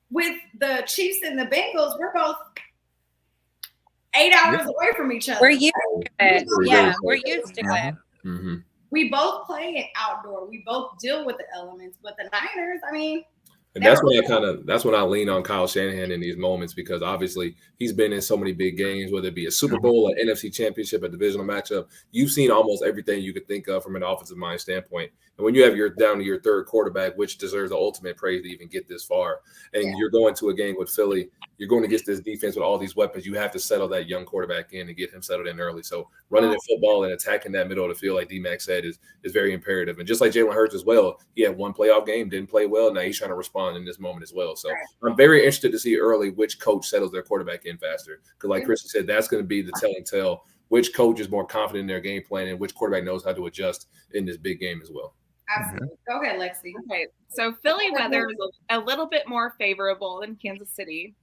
With the Chiefs and the Bengals, we're both 8 hours away from each other. We're used to it. Yeah, we're used to it. Mm-hmm. We both play it outdoor. We both deal with the elements. But the Niners, I mean. And that's when I lean on Kyle Shanahan in these moments, because obviously he's been in so many big games, whether it be a Super Bowl, an NFC championship, a divisional matchup. You've seen almost everything you could think of from an offensive mind standpoint. And when you have down to your third quarterback, which deserves the ultimate praise to even get this far, and you're going to a game with Philly, you're going against this defense with all these weapons, you have to settle that young quarterback in and get him settled in early. So running the football and attacking that middle of the field, like Dmac said, is very imperative. And just like Jalen Hurts as well, he had one playoff game, didn't play well. Now he's trying to respond in this moment as well. So I'm very interested to see early which coach settles their quarterback in faster. Because like Chris said, that's going to be the telling tale. Which coach is more confident in their game plan and which quarterback knows how to adjust in this big game as well. Absolutely. Go ahead, Lexi. Okay, so Philly weather is a little bit more favorable than Kansas City.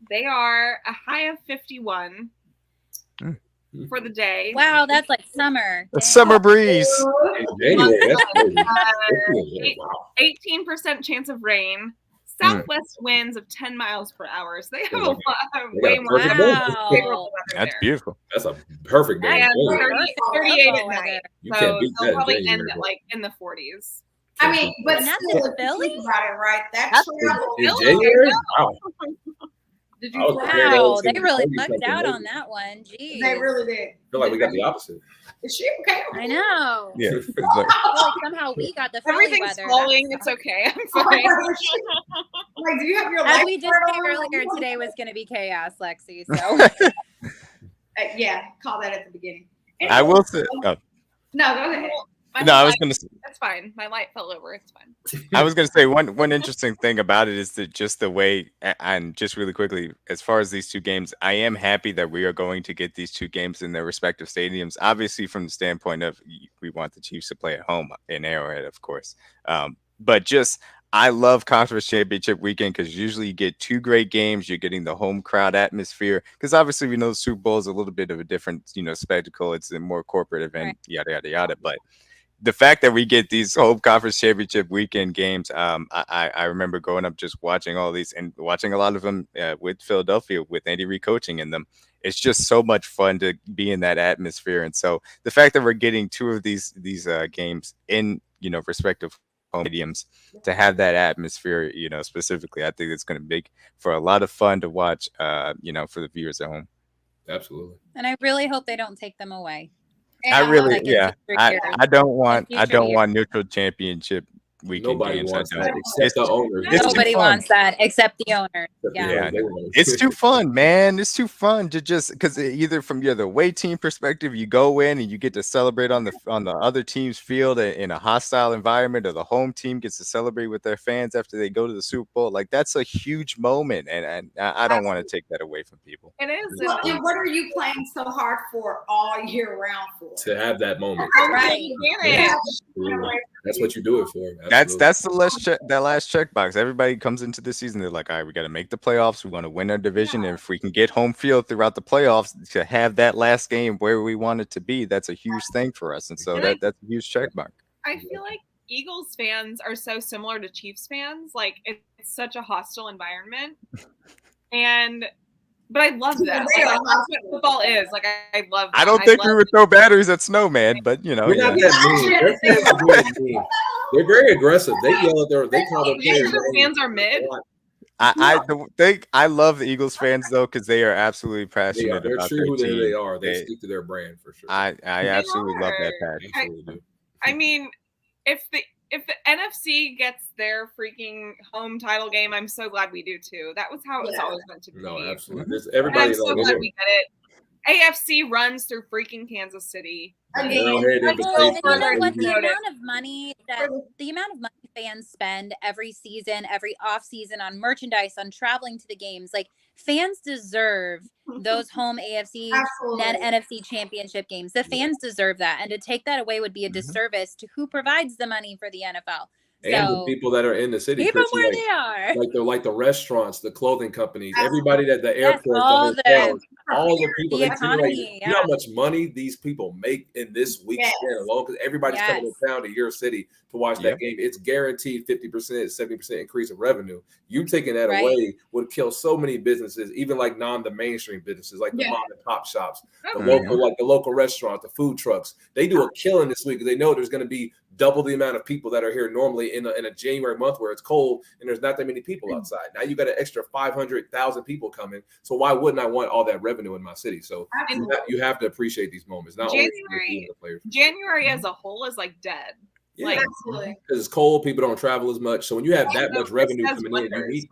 They are a high of 51 for the day. Wow, that's like summer. A summer breeze. 18% chance of rain. Southwest winds of 10 miles per hour. So they have a lot of way more. Wow. That's beautiful. That's a perfect day. And 38 at night. You So can't beat they'll that probably end at like in the 40s. I mean, but And that's still, in if you Philly? think about it, right? That's travel. In January? Wow. Did I was you? prepared Wow, to they see really Kobe lucked something out later. on that one. Jeez. They really did. I feel like we got the opposite. Is she okay? I know. Yeah. I feel like somehow we got the Philly Everything's weather. flowing. It's okay. I'm fine. Like, do you have your As life we did shirt say on? earlier, today was going to be chaos, Lexi. So Yeah, call that at the beginning. I will say. Oh. No, go ahead. No, I was going to say. That's fine. My light fell over. It's fine. I was going to say one interesting thing about it is that just the way, and just really quickly, as far as these two games, I am happy that we are going to get these two games in their respective stadiums. Obviously, from the standpoint of we want the Chiefs to play at home in Arrowhead, of course. But just I love Conference Championship weekend because usually you get two great games. You're getting the home crowd atmosphere because obviously we know the Super Bowl is a little bit of a different, spectacle. It's a more corporate event, yada yada yada. But the fact that we get these home conference championship weekend games, I remember growing up just watching all these and watching a lot of them with Philadelphia with Andy Reid coaching in them. It's just so much fun to be in that atmosphere. And so the fact that we're getting two of these games in, respective home stadiums to have that atmosphere, specifically, I think it's going to make for a lot of fun to watch, for the viewers at home. Absolutely. and I really hope they don't take them away. And I really, like in yeah. future I years. don't want In future neutral championship weekend Nobody games. wants that except the owners. Nobody wants that except the owner. Yeah, it's too fun, man. It's too fun to just because either from the away team perspective, you go in and you get to celebrate on the other team's field in a hostile environment, or the home team gets to celebrate with their fans after they go to the Super Bowl. Like, that's a huge moment, and I don't want to take that away from people. It is. Well, and what are you playing so hard for all year round for? To have that moment. Right. Yeah. That's what you do it for. Absolutely. That's that last checkbox. Everybody comes into the season, they're like, all right, we got to make the playoffs. We want to win our division. And if we can get home field throughout the playoffs to have that last game where we want it to be, that's a huge thing for us. And so that's a huge checkmark. I feel like Eagles fans are so similar to Chiefs fans. Like, it's such a hostile environment. But I love that. Like, that's what football is. Like, I love that. I don't think we would throw batteries at Snowman, but We're not that mean. Their fans are mean. They're very aggressive. They yell at they call their players. Fans are mid. I love the Eagles fans though, because they are absolutely passionate They're about true their who team. they are. They stick to their brand for sure. I absolutely love that passion. I mean, if the NFC gets their freaking home title game, I'm so glad we do too. That was how it was always meant to be. No, absolutely. Everybody, I'm so glad we get it. AFC runs through freaking Kansas City. The amount of money fans spend every season, every off season on merchandise, on traveling to the games, like, fans deserve those home AFC and NFC championship games. The fans deserve that, and to take that away would be a disservice to who provides the money for the NFL. And the people that are in the city, keep them where they are. Like the restaurants, the clothing companies, everybody at the airport, all the people. The economy, you know how much money these people make in this week's alone, because everybody's coming to town to your city to watch that game. It's guaranteed 50%, 70% increase in revenue. You taking that away would kill so many businesses, even like the mainstream businesses, like the mom and pop shops, the local restaurants, the food trucks. They do a killing this week because they know there's going to be double the amount of people that are here normally in a January month where it's cold and there's not that many people outside. Now you got an extra 500,000 people coming. So why wouldn't I want all that revenue in my city? So you have to appreciate these moments. Not January as a whole is like dead. Yeah, like, absolutely. Because it's cold, people don't travel as much. So when you have that much revenue coming in, you need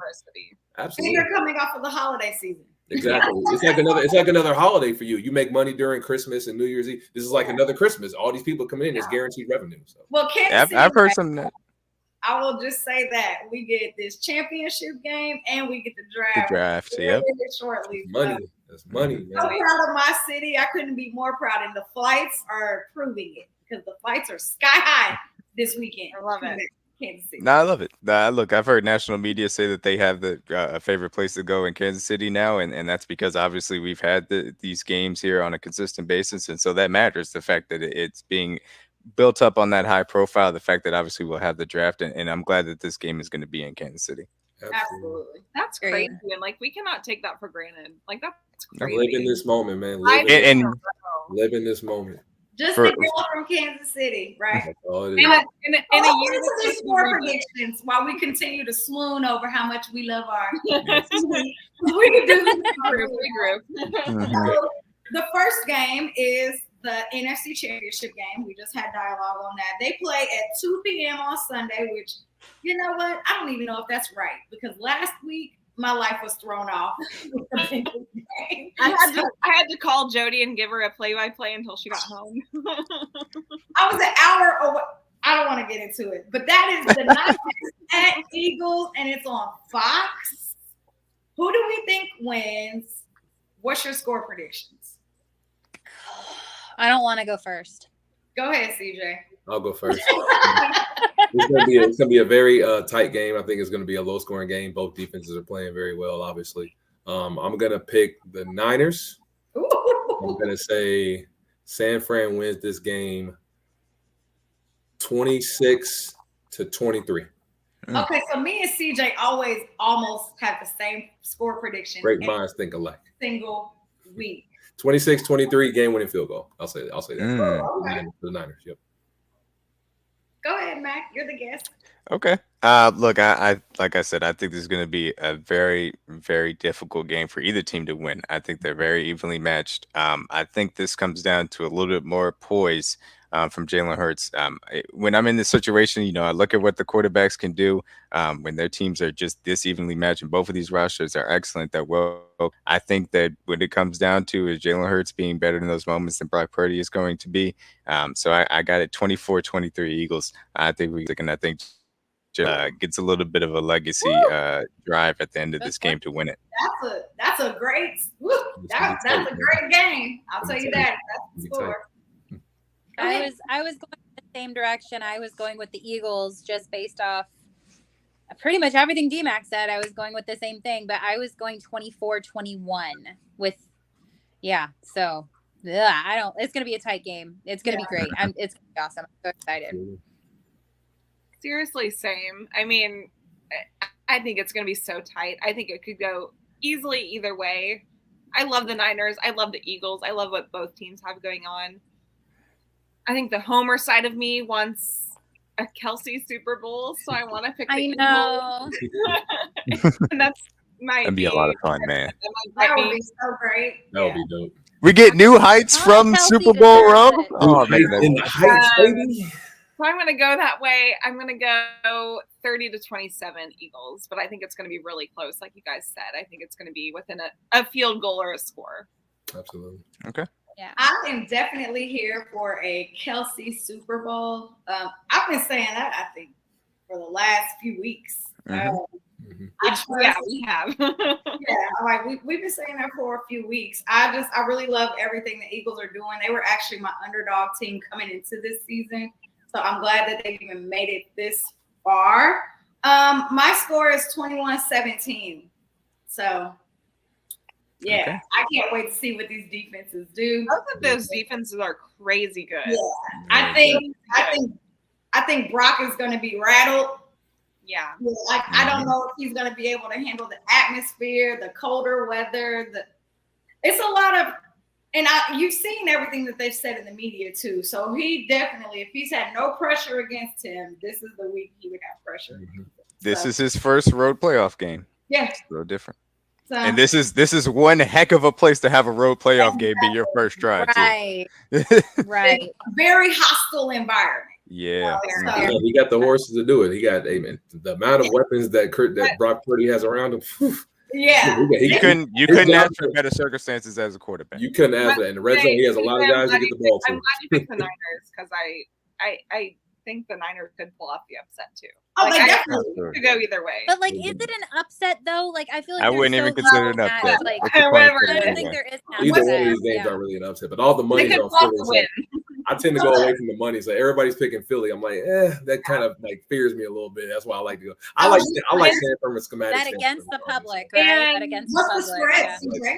absolutely. And you're coming off of the holiday season. Exactly. It's like another holiday for you. You make money during Christmas and New Year's Eve. This is like another Christmas. All these people coming in, it's guaranteed revenue. So. Well, I've heard some. I will just say that we get this championship game and we get the draft. The draft, yep. Shortly. That's money. Man. I'm proud of my city. I couldn't be more proud, and the flights are proving it because the flights are sky high this weekend. I love it. Kansas City. No, I love it. Look, I've heard national media say that they have a favorite place to go in Kansas City now, and that's because obviously we've had these games here on a consistent basis, and so that matters. The fact that it's being built up on that high profile, the fact that obviously we'll have the draft, and I'm glad that this game is going to be in Kansas City. Absolutely. That's crazy, and like we cannot take that for granted. Like that's crazy. Live in this moment, man. Live in this moment. Just the girl from Kansas City, right? In a year to score predictions while we continue to swoon over how much we love our. We can do this group. So the first game is the NFC Championship game. We just had dialogue on that. They play at 2 p.m. on Sunday, which, you know what? I don't even know if that's right because last week my life was thrown off. I had to call Jody and give her a play-by-play until she got home. I was an hour away. I don't want to get into it, but that is the Niners at Eagles, and it's on Fox. Who do we think wins? What's your score predictions? I don't want to go first. Go ahead, CJ. I'll go first. It's gonna be a very tight game. I think it's gonna be a low-scoring game. Both defenses are playing very well, obviously. I'm gonna pick the Niners. I'm gonna say San Fran wins this game 26-23. Okay, so me and CJ always almost have the same score prediction. Great minds think alike. Single week. 26-23 game-winning field goal. I'll say that. Okay. The Niners. Yep. Go ahead, Mac. You're the guest. Okay. Look, I like I said, I think this is going to be a very, very difficult game for either team to win. I think they're very evenly matched. I think this comes down to a little bit more poise from Jalen Hurts. When I'm in this situation, you know, I look at what the quarterbacks can do when their teams are just this evenly matched, and both of these rosters are excellent. I think that when it comes down to is Jalen Hurts being better in those moments than Brock Purdy is going to be. So I got it 24-23 Eagles. I think gets a little bit of a legacy drive at the end of this game to win it. That's a great that's a great game. I'll tell you that. That's the score. I was going the same direction. I was going with the Eagles just based off pretty much everything Dmac said. I was going with the same thing, but I was going 24-21 with so it's gonna be a tight game. It's gonna be great. It's gonna be awesome. I'm so excited. Seriously, same. I mean, I think it's going to be so tight. I think it could go easily either way. I love the Niners. I love the Eagles. I love what both teams have going on. I think the Homer side of me wants a Kelsey Super Bowl, so I want to pick the Eagles. And that's That'd be a lot of fun, man. That would be so great. That would be dope. We get new heights from Super Bowl run. Oh man, in the heights, baby. So I'm going to go that way. I'm going to go 30-27 Eagles, but I think it's going to be really close, like you guys said. I think it's going to be within a field goal or a score. Absolutely. Okay. Yeah. I am definitely here for a Kelsey Super Bowl. I've been saying that, I think, for the last few weeks. We have. We've been saying that for a few weeks. I really love everything the Eagles are doing. They were actually my underdog team coming into this season. So I'm glad that they've even made it this far. My score is 21-17. So, okay. I can't wait to see what these defenses do. Both of those defenses are crazy good. Yeah. I think Brock is going to be rattled. Yeah. I don't know if he's going to be able to handle the atmosphere, the colder weather. It's a lot of. And you've seen everything that they've said in the media, too. So he definitely, if he's had no pressure against him, this is the week he would have pressure. This is his first road playoff game. Yeah. It's a little different. So, and this is one heck of a place to have a road playoff game be your first drive. Right. Right. Very hostile environment. Yeah. He got the horses to do it. He got, the amount of weapons that Brock Purdy has around him. Whew. Yeah, you couldn't ask for better circumstances as a quarterback. You couldn't ask that. In the red zone, he has a lot of guys to get the ball to. I'm glad you picked the Niners because I think the Niners could pull off the upset too. Oh, they definitely could go either way. But is it an upset though? I feel like I wouldn't even consider it an upset. I don't think there is an either upset. one of these games aren't really an upset, but all the money's on Philly. I tend to go away from the money. So everybody's picking Philly. I'm like, that kind of fears me a little bit. That's why I like to go. I like San from a schematic. That against the public, right? That against the public. Yeah.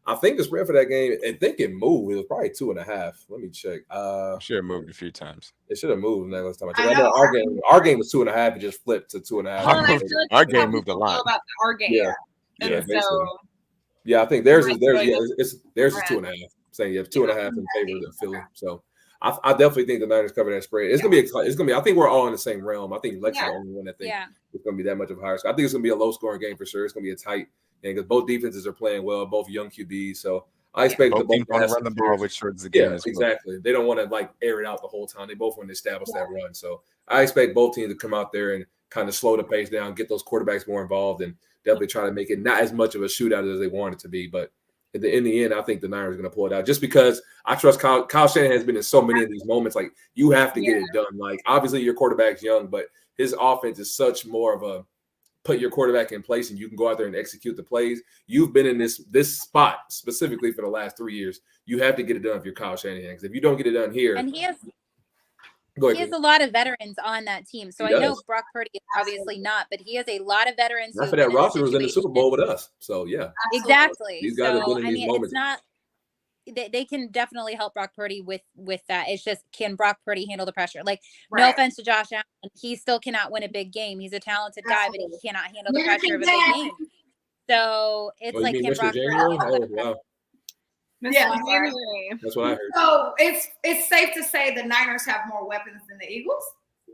I think the spread for that game, I think it moved. It was probably 2.5. Let me check. Should have moved a few times. It should have moved last time. Our game was 2.5. It just flipped to 2.5. Our game moved a lot. About our game. Yeah, I think theirs is 2.5. Saying you have 2.5 in favor of Philly. So I definitely think the Niners cover that spread. It's gonna be. I think we're all in the same realm. I think Lex is the only one that thinks it's gonna be that much of a higher score. I think it's gonna be a low scoring game for sure. It's gonna be a tight game because both defenses are playing well, both young QBs. So I expect both teams want to run the ball, which shortens the game. Exactly. They don't want to air it out the whole time. They both want to establish that run. So I expect both teams to come out there and kind of slow the pace down, get those quarterbacks more involved, and definitely try to make it not as much of a shootout as they want it to be, but. In the end, I think the Niners are going to pull it out just because I trust Kyle Shanahan has been in so many of these moments. You have to get it done. Obviously, your quarterback's young, but his offense is such more of a put your quarterback in place and you can go out there and execute the plays. You've been in this spot specifically for the last 3 years. You have to get it done if you're Kyle Shanahan. Because if you don't get it done here, and he has a lot of veterans on that team. So I know Brock Purdy is obviously not, but he has a lot of veterans. Half of that roster was in the Super Bowl with us. So, yeah. Exactly. These guys have been in these moments. It's not – they can definitely help Brock Purdy with that. It's just, can Brock Purdy handle the pressure? No offense to Josh Allen. He still cannot win a big game. He's a talented guy, but he cannot handle the pressure of a big game. So it's can Brock Purdy handle the pressure? Yeah, that's what I heard. So it's safe to say the Niners have more weapons than the Eagles.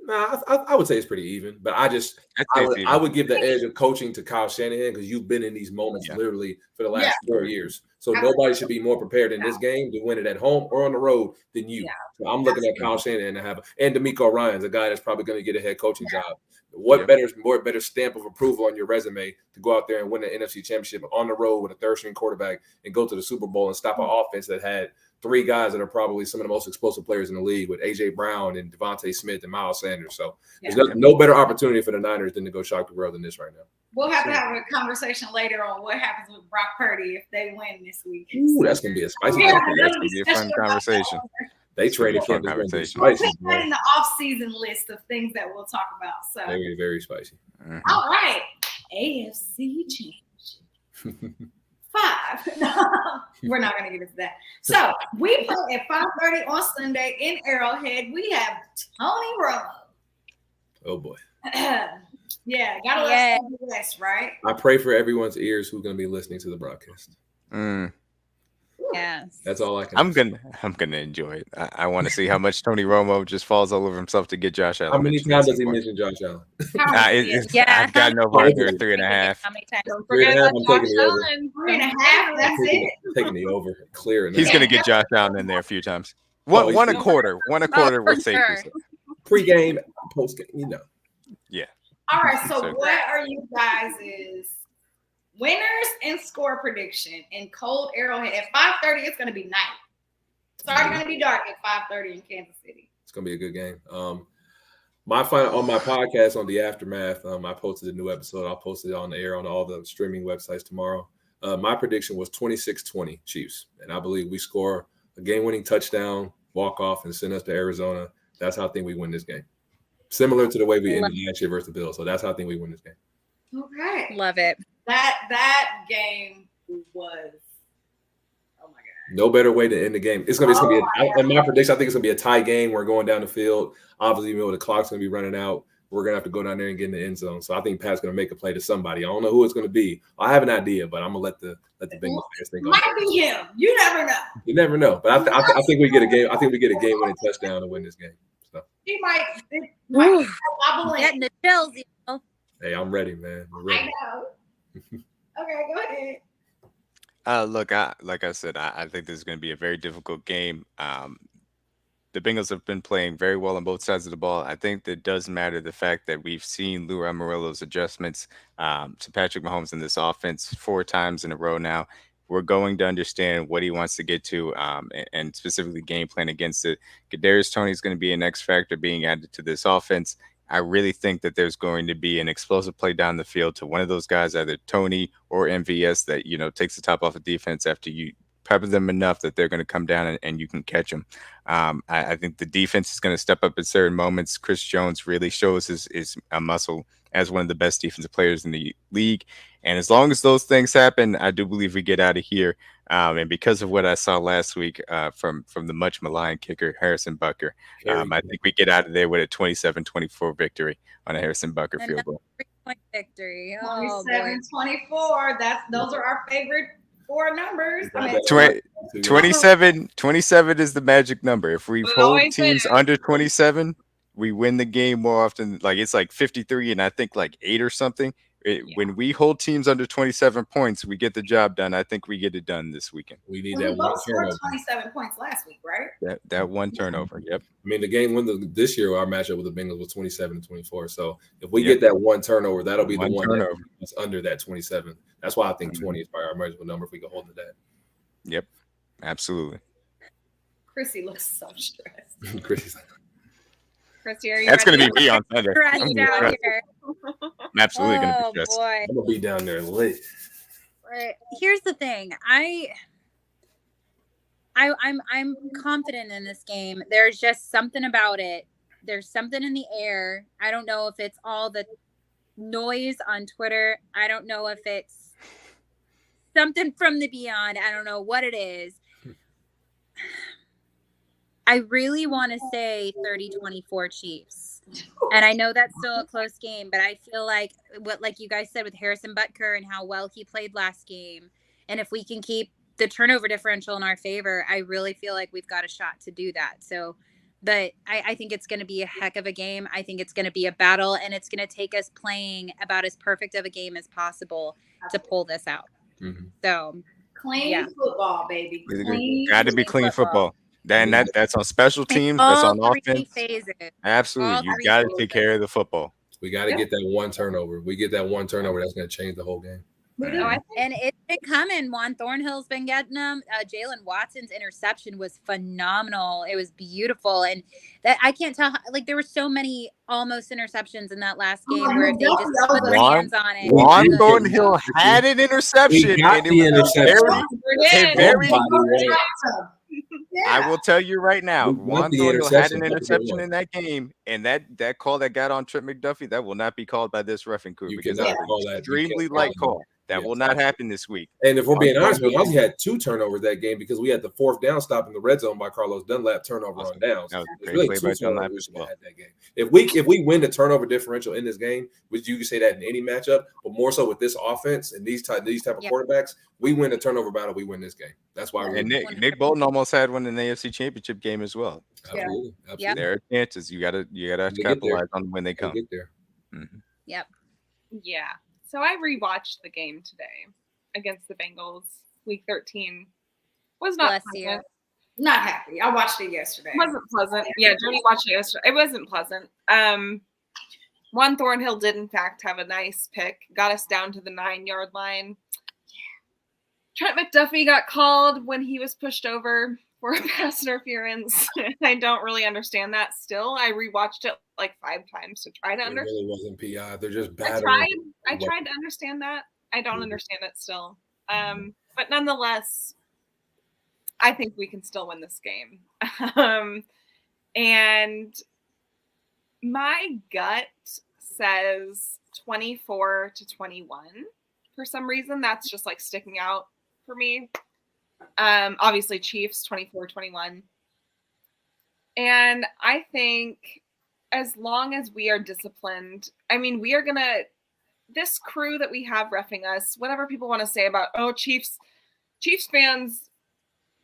Nah, I would say it's pretty even, but I would give the edge of coaching to Kyle Shanahan because you've been in these moments literally for the last 4 years. So nobody should be more prepared in this game to win it at home or on the road than you. So I'm looking at Kyle Shanahan and D'Amico Ryan's a guy that's probably going to get a head coaching job. What better stamp of approval on your resume to go out there and win the NFC Championship on the road with a third-string quarterback and go to the Super Bowl and stop an offense that had 3 guys that are probably some of the most explosive players in the league with A.J. Brown and Devontae Smith and Miles Sanders. So there's no better opportunity for the Niners than to go shock the world than this right now. We'll have to have a conversation later on what happens with Brock Purdy if they win this week. Ooh, that's going to be a spicy That's going to be a fun conversation. They traded for conversation. We'll put that in the off-season list of things that we'll talk about. So very, very spicy. All right, AFC Championship 5. No, we're not going to get into that. So we play at 5:30 on Sunday in Arrowhead. We have Tony Romo. Oh boy. Yeah, gotta let the West, right? I pray for everyone's ears who's going to be listening to the broadcast. Yes. That's all I can. I'm gonna enjoy it. I want to see how much Tony Romo just falls all over himself to get Josh Allen. How many times does he mention Josh Allen? I've got no longer 3.5. How many times? Don't forget about Josh Allen. 3.5. That's it. Taking the over, clear. He's gonna get Josh Allen in there a few times. One a quarter. We're safe. Sure. Pre-game, post-game, Yeah. All right. So what are you guys' winners and score prediction in cold Arrowhead at 5:30? It's going to be night. It's already going to be dark at 5:30 in Kansas City. It's going to be a good game. My final on my podcast on the Aftermath, I posted a new episode. I'll post it on the air on all the streaming websites tomorrow. My prediction was 26-20 Chiefs, and I believe we score a game-winning touchdown, walk off, and send us to Arizona. That's how I think we win this game. Similar to the way we ended last year versus the Bills. So that's how I think we win this game. Okay. Love it. That game was, oh my God. No better way to end the game. It's gonna be in my prediction, I think it's gonna be a tie game. We're going down the field. Obviously, the clock's gonna be running out. We're gonna have to go down there and get in the end zone. So I think Pat's gonna make a play to somebody. I don't know who it's gonna be. I have an idea, but I'm gonna let the Bengals fans think. Might be him. You never know. You never know. But I think we get a game. I think we get a game-winning touchdown to win this game. So He might wobble in. Getting the chills, you know. hey, I'm ready, man. We're ready. I know. Okay, go ahead. Look, like I said, I think this is going to be a very difficult game. The Bengals have been playing very well on both sides of the ball. I think that does matter the fact that we've seen Lou Amarillo's adjustments to Patrick Mahomes in this offense 4 times in a row now. We're going to understand what he wants to get to and specifically game plan against it. Kadarius Toney is going to be an X factor being added to this offense. I really think that there's going to be an explosive play down the field to one of those guys, either Toney or MVS, that, takes the top off of defense after you pepper them enough that they're going to come down and you can catch them. I think the defense is going to step up at certain moments. Chris Jones really shows his muscle as one of the best defensive players in the league. And as long as those things happen, I do believe we get out of here. And because of what I saw last week from the much maligned kicker, Harrison Butker, I think we get out of there with a 27-24 victory on a Harrison Butker field goal. 3-point victory. 27-24. Those are our favorite 4 numbers. 27 is the magic number. If we hold teams under 27, we win the game more often. Like it's like 53 and I think like 8 or something. When we hold teams under 27 points, we get the job done. I think we get it done this weekend. We need that one turnover. 27 points last week, right? That one turnover. Yep. I mean, the game this year, our matchup with the Bengals was 27-24. So if we get that one turnover, that'll be the one that's under that 27. That's why I think 20 is probably our measurable number if we can hold to that. Yep. Absolutely. Chrissy looks so stressed. Chrissy's like, Christy, are you That's going ready? to be me on Sunday. Stressed out here. I'm absolutely going to be stressed. Boy. I'm going to be down there late. Here's the thing. I'm confident in this game. There's just something about it. There's something in the air. I don't know if it's all the noise on Twitter. I don't know if it's something from the beyond. I don't know what it is. I really want to say 30-24 Chiefs. And I know that's still a close game, but I feel like like you guys said with Harrison Butker and how well he played last game. And if we can keep the turnover differential in our favor, I really feel like we've got a shot to do that. So, but I think it's going to be a heck of a game. I think it's going to be a battle, and it's going to take us playing about as perfect of a game as possible to pull this out. Mm-hmm. So Clean football, baby. Got to be clean football. Then that's on special teams. That's on offense. Phases. Absolutely, you got to take care of the football. We got to get that one turnover. We get that one turnover, that's going to change the whole game. And it's been coming. Juan Thornhill's been getting them. Jalen Watson's interception was phenomenal. It was beautiful. And that I can't tell, like, there were so many almost interceptions in that last game where if they just put their hands on it. Juan Thornhill had an interception. And I will tell you right now, Juan Thornhill had an interception in that game, and that call that got on Trent McDuffie, that will not be called by this reffing crew because that's an extremely light call. That will not happen this week. And if we're being honest, we also had 2 turnovers that game because we had the 4th down stop in the red zone by Carlos Dunlap turnover on downs. Really that game. If we win the turnover differential in this game, which you can say that in any matchup, but more so with this offense and these type of quarterbacks, we win the turnover battle, we win this game. That's why. And Nick Bolton almost had one in the AFC Championship game as well. Absolutely. Yep. There are chances. You gotta capitalize on when they come. Get there. Mm-hmm. Yep. Yeah. So I rewatched the game today against the Bengals, Week 13. Was not pleasant. Not happy. I watched it yesterday. Wasn't pleasant. Yeah, Jody watched it yesterday. It wasn't pleasant. Juan Thornhill did in fact have a nice pick, got us down to the 9-yard line. Trent McDuffie got called when he was pushed over for a pass interference. I don't really understand that still. I rewatched it like 5 times to try to understand. It really wasn't PI. They're just bad. I tried to understand that. I don't understand it still. But nonetheless, I think we can still win this game. And my gut says 24-21. For some reason, that's just like sticking out for me. Obviously Chiefs 24-21. And I think as long as we are disciplined, I mean, we are going to, this crew that we have reffing us, whatever people want to say about, Chiefs fans,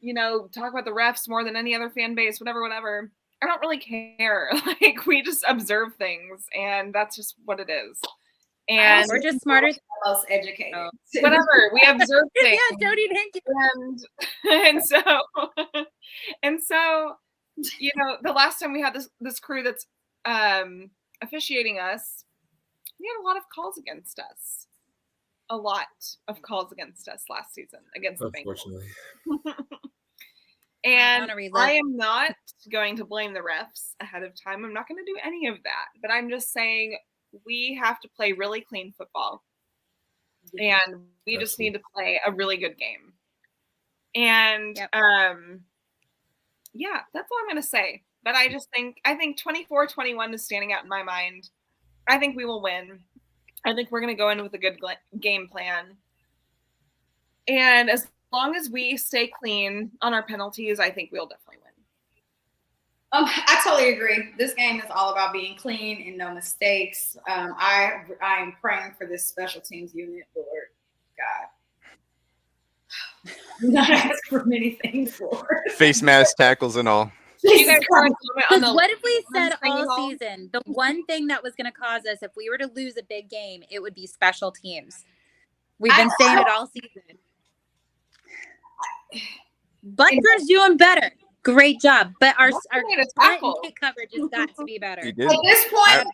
talk about the refs more than any other fan base, whatever. I don't really care. Like, we just observe things, and that's just what it is. And we're just smarter than most educated. Whatever. We observe things. Yeah, Jody, thank you. And so, the last time we had this crew that's officiating us, we had a lot of calls against us. A lot of calls against us last season against the Bengals. And I am not going to blame the refs ahead of time. I'm not going to do any of that. But I'm just saying we have to play really clean football. And we just need to play a really good game. And, that's all I'm going to say. But I think 24-21 is standing out in my mind. I think we will win. I think we're going to go in with a good game plan. And as long as we stay clean on our penalties, I think we'll definitely win. I totally agree. This game is all about being clean and no mistakes. I am praying for this special teams unit, Lord God. Not ask for many things, Lord. Face mask, tackles, and all. You guys what if we said all season the one thing that was going to cause us if we were to lose a big game, it would be special teams. We've been saying it all season. Butker's doing better. Great job. But our kick coverage has got to be better. At this point,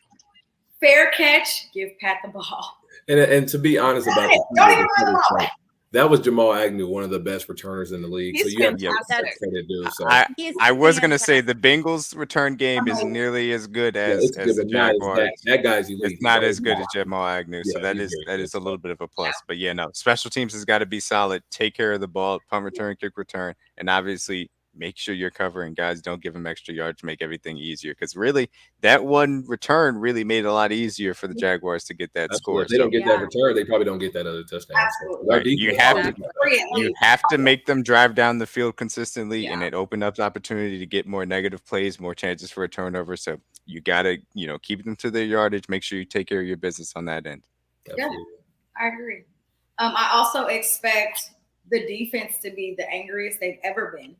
fair catch, give Pat the ball. And to be honest about it, don't even run the ball. That was Jamal Agnew, one of the best returners in the league. He's so you have to fantastic. So. I was going to say the Bengals' return game is nearly as good as the Jaguars. That guy's elite. It's not as good as Jamal Agnew, so that is a little bit of a plus. But special teams has got to be solid. Take care of the ball, punt return, kick return, and obviously make sure you're covering guys. Don't give them extra yards to make everything easier. Because really, that one return really made it a lot easier for the Jaguars to get that score. If they don't get that return, they probably don't get that other touchdown. Right. You have to make them drive down the field consistently, and it opened up the opportunity to get more negative plays, more chances for a turnover. So you got to, keep them to their yardage. Make sure you take care of your business on that end. Yeah, I agree. I also expect the defense to be the angriest they've ever been.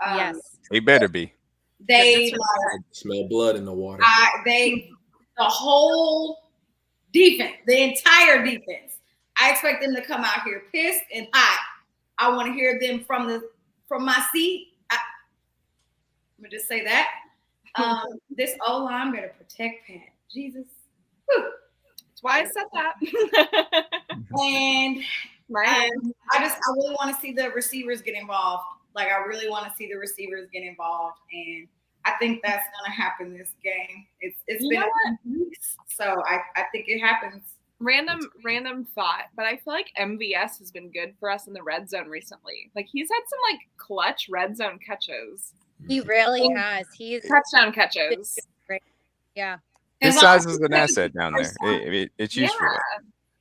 Yes, they better be. They smell blood in the water. The whole defense, the entire defense. I expect them to come out here pissed and hot I want to hear them from my seat. I'm gonna just say that. This O-line better protect Pat. Jesus. Whew. That's why I said that. And I really want to see the receivers get involved. Like, I really want to see the receivers get involved. And I think that's going to happen this game. It's been a few weeks, so I think it happens. Random thought, but I feel like MVS has been good for us in the red zone recently. Like, he's had some like clutch red zone catches. He really has. He's touchdown catches. Yeah. His size is an asset down there. It's useful.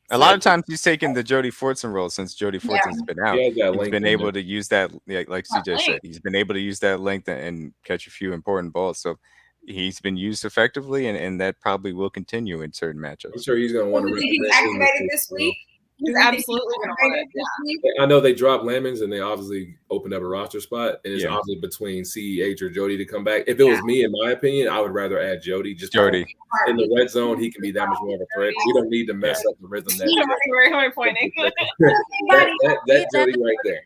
A lot of times he's taken the Jody Fortson role since Jody Fortson's been out. He's been able to use that, like CJ said, he's been able to use that length and catch a few important balls. So he's been used effectively, and that probably will continue in certain matchups. I'm sure he's going to want to. He's activated this week. He's absolutely going to want it. I know they dropped Lemons and they obviously opened up a roster spot, and it's obviously between CEH or Jody to come back. If it was me, in my opinion, I would rather add Jody. Just Jody in the red zone, he can be that much more of a threat. We don't need to mess up the rhythm. Where am I pointing? that Jody right there.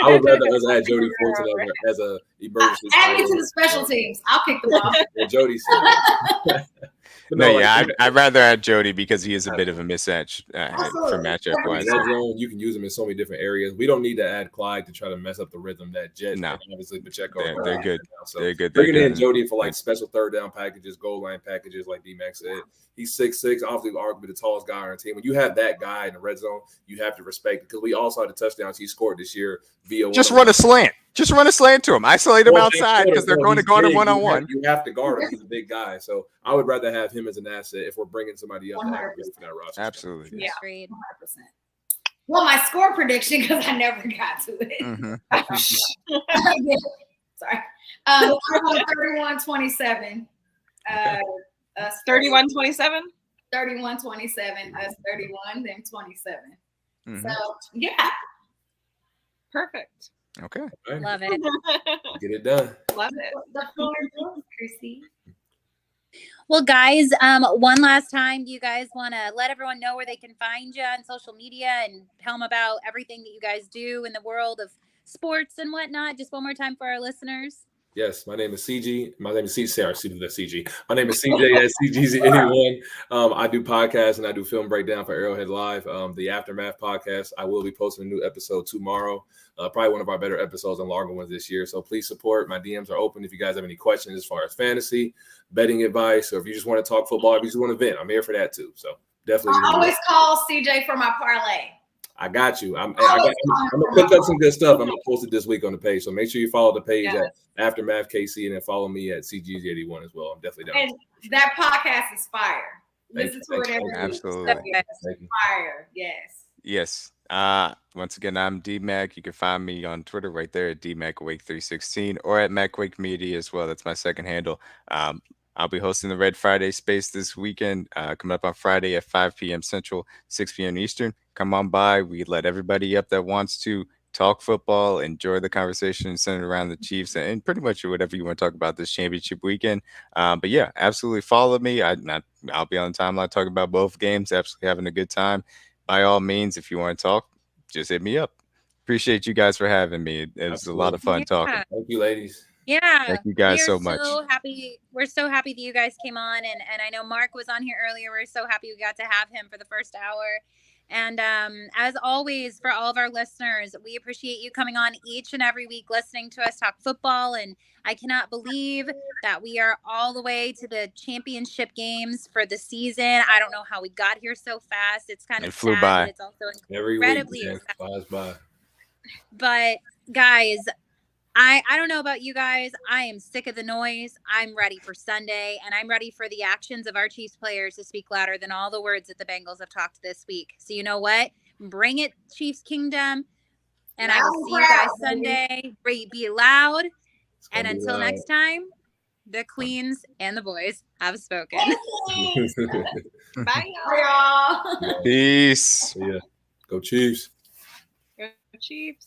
I would rather us add Jody Fortson as a emergency. Add me to the special teams. I'll kick the ball. Jody said. I'd rather add Jody because he is a bit of a mismatch for matchup wise. You can use him in so many different areas. We don't need to add Clyde to try to mess up the rhythm that Jet. No, obviously Pacheco. They're good. So they're good. Bringing in Jody for like special third down packages, goal line packages, like Dmac said. He's 6'6", obviously arguably the tallest guy on our team. When you have that guy in the red zone, you have to respect it because we also had the touchdowns he scored this year via. Just run a slant. Just run a slant to him. Isolate him outside because they're going to guard him one-on-one. You have to guard him. He's a big guy. So I would rather have him as an asset if we're bringing somebody else for that roster. Absolutely. Yeah. 100%. Well, my score prediction, because I never got to it. Sorry. I won 31-27. 31-27? 31-27. Us 31, them 27. So, yeah. Perfect. Okay. Love it. Get it done. Love it. The floor is yours, Chrissy. Well, guys, one last time, do you guys want to let everyone know where they can find you on social media and tell them about everything that you guys do in the world of sports and whatnot? Just one more time for our listeners. Yes, my name is CG. My name is CG. My name is CJ at CGZ81. I do podcasts and I do film breakdown for Arrowhead Live. The Aftermath podcast. I will be posting a new episode tomorrow. Probably one of our better episodes and longer ones this year. So please support. My DMs are open if you guys have any questions as far as fantasy, betting advice, or if you just want to talk football, if you just want to vent, I'm here for that too. So definitely. I always call CJ for my parlay. I got you. I'm gonna pick up some good stuff. I'm gonna post it this week on the page. So make sure you follow the page at Aftermath KC and then follow me at CGZ81 as well. I'm definitely down. And that podcast is fire. Listen to it every week. Absolutely. Fire. Yes. Yes. Once again, I'm Dmac. You can find me on Twitter right there at Dmac Wake 316 or at Mac Wake Media as well. That's my second handle. I'll be hosting the Red Friday Space this weekend, coming up on Friday at 5 p.m. Central, 6 p.m. Eastern. Come on by. We let everybody up that wants to talk football, enjoy the conversation centered around the Chiefs, and pretty much whatever you want to talk about this championship weekend. But yeah, absolutely follow me. I'll be on the timeline talking about both games, absolutely having a good time. By all means, if you want to talk, just hit me up. Appreciate you guys for having me. It was a lot of fun talking. Thank you, ladies. Yeah. Thank you guys so much. We're so happy that you guys came on. And I know Mark was on here earlier. We're so happy we got to have him for the first hour. And as always, for all of our listeners, we appreciate you coming on each and every week, listening to us talk football. And I cannot believe that we are all the way to the championship games for the season. I don't know how we got here so fast. It's kind of flew sad, by. but it's also incredibly exciting. But guys, I don't know about you guys. I am sick of the noise. I'm ready for Sunday, and I'm ready for the actions of our Chiefs players to speak louder than all the words that the Bengals have talked this week. So you know what? Bring it, Chiefs Kingdom. And I will see you guys Sunday. Be loud. And until next time, the queens and the boys have spoken. Bye, y'all. Peace. Yeah. Go Chiefs. Go Chiefs.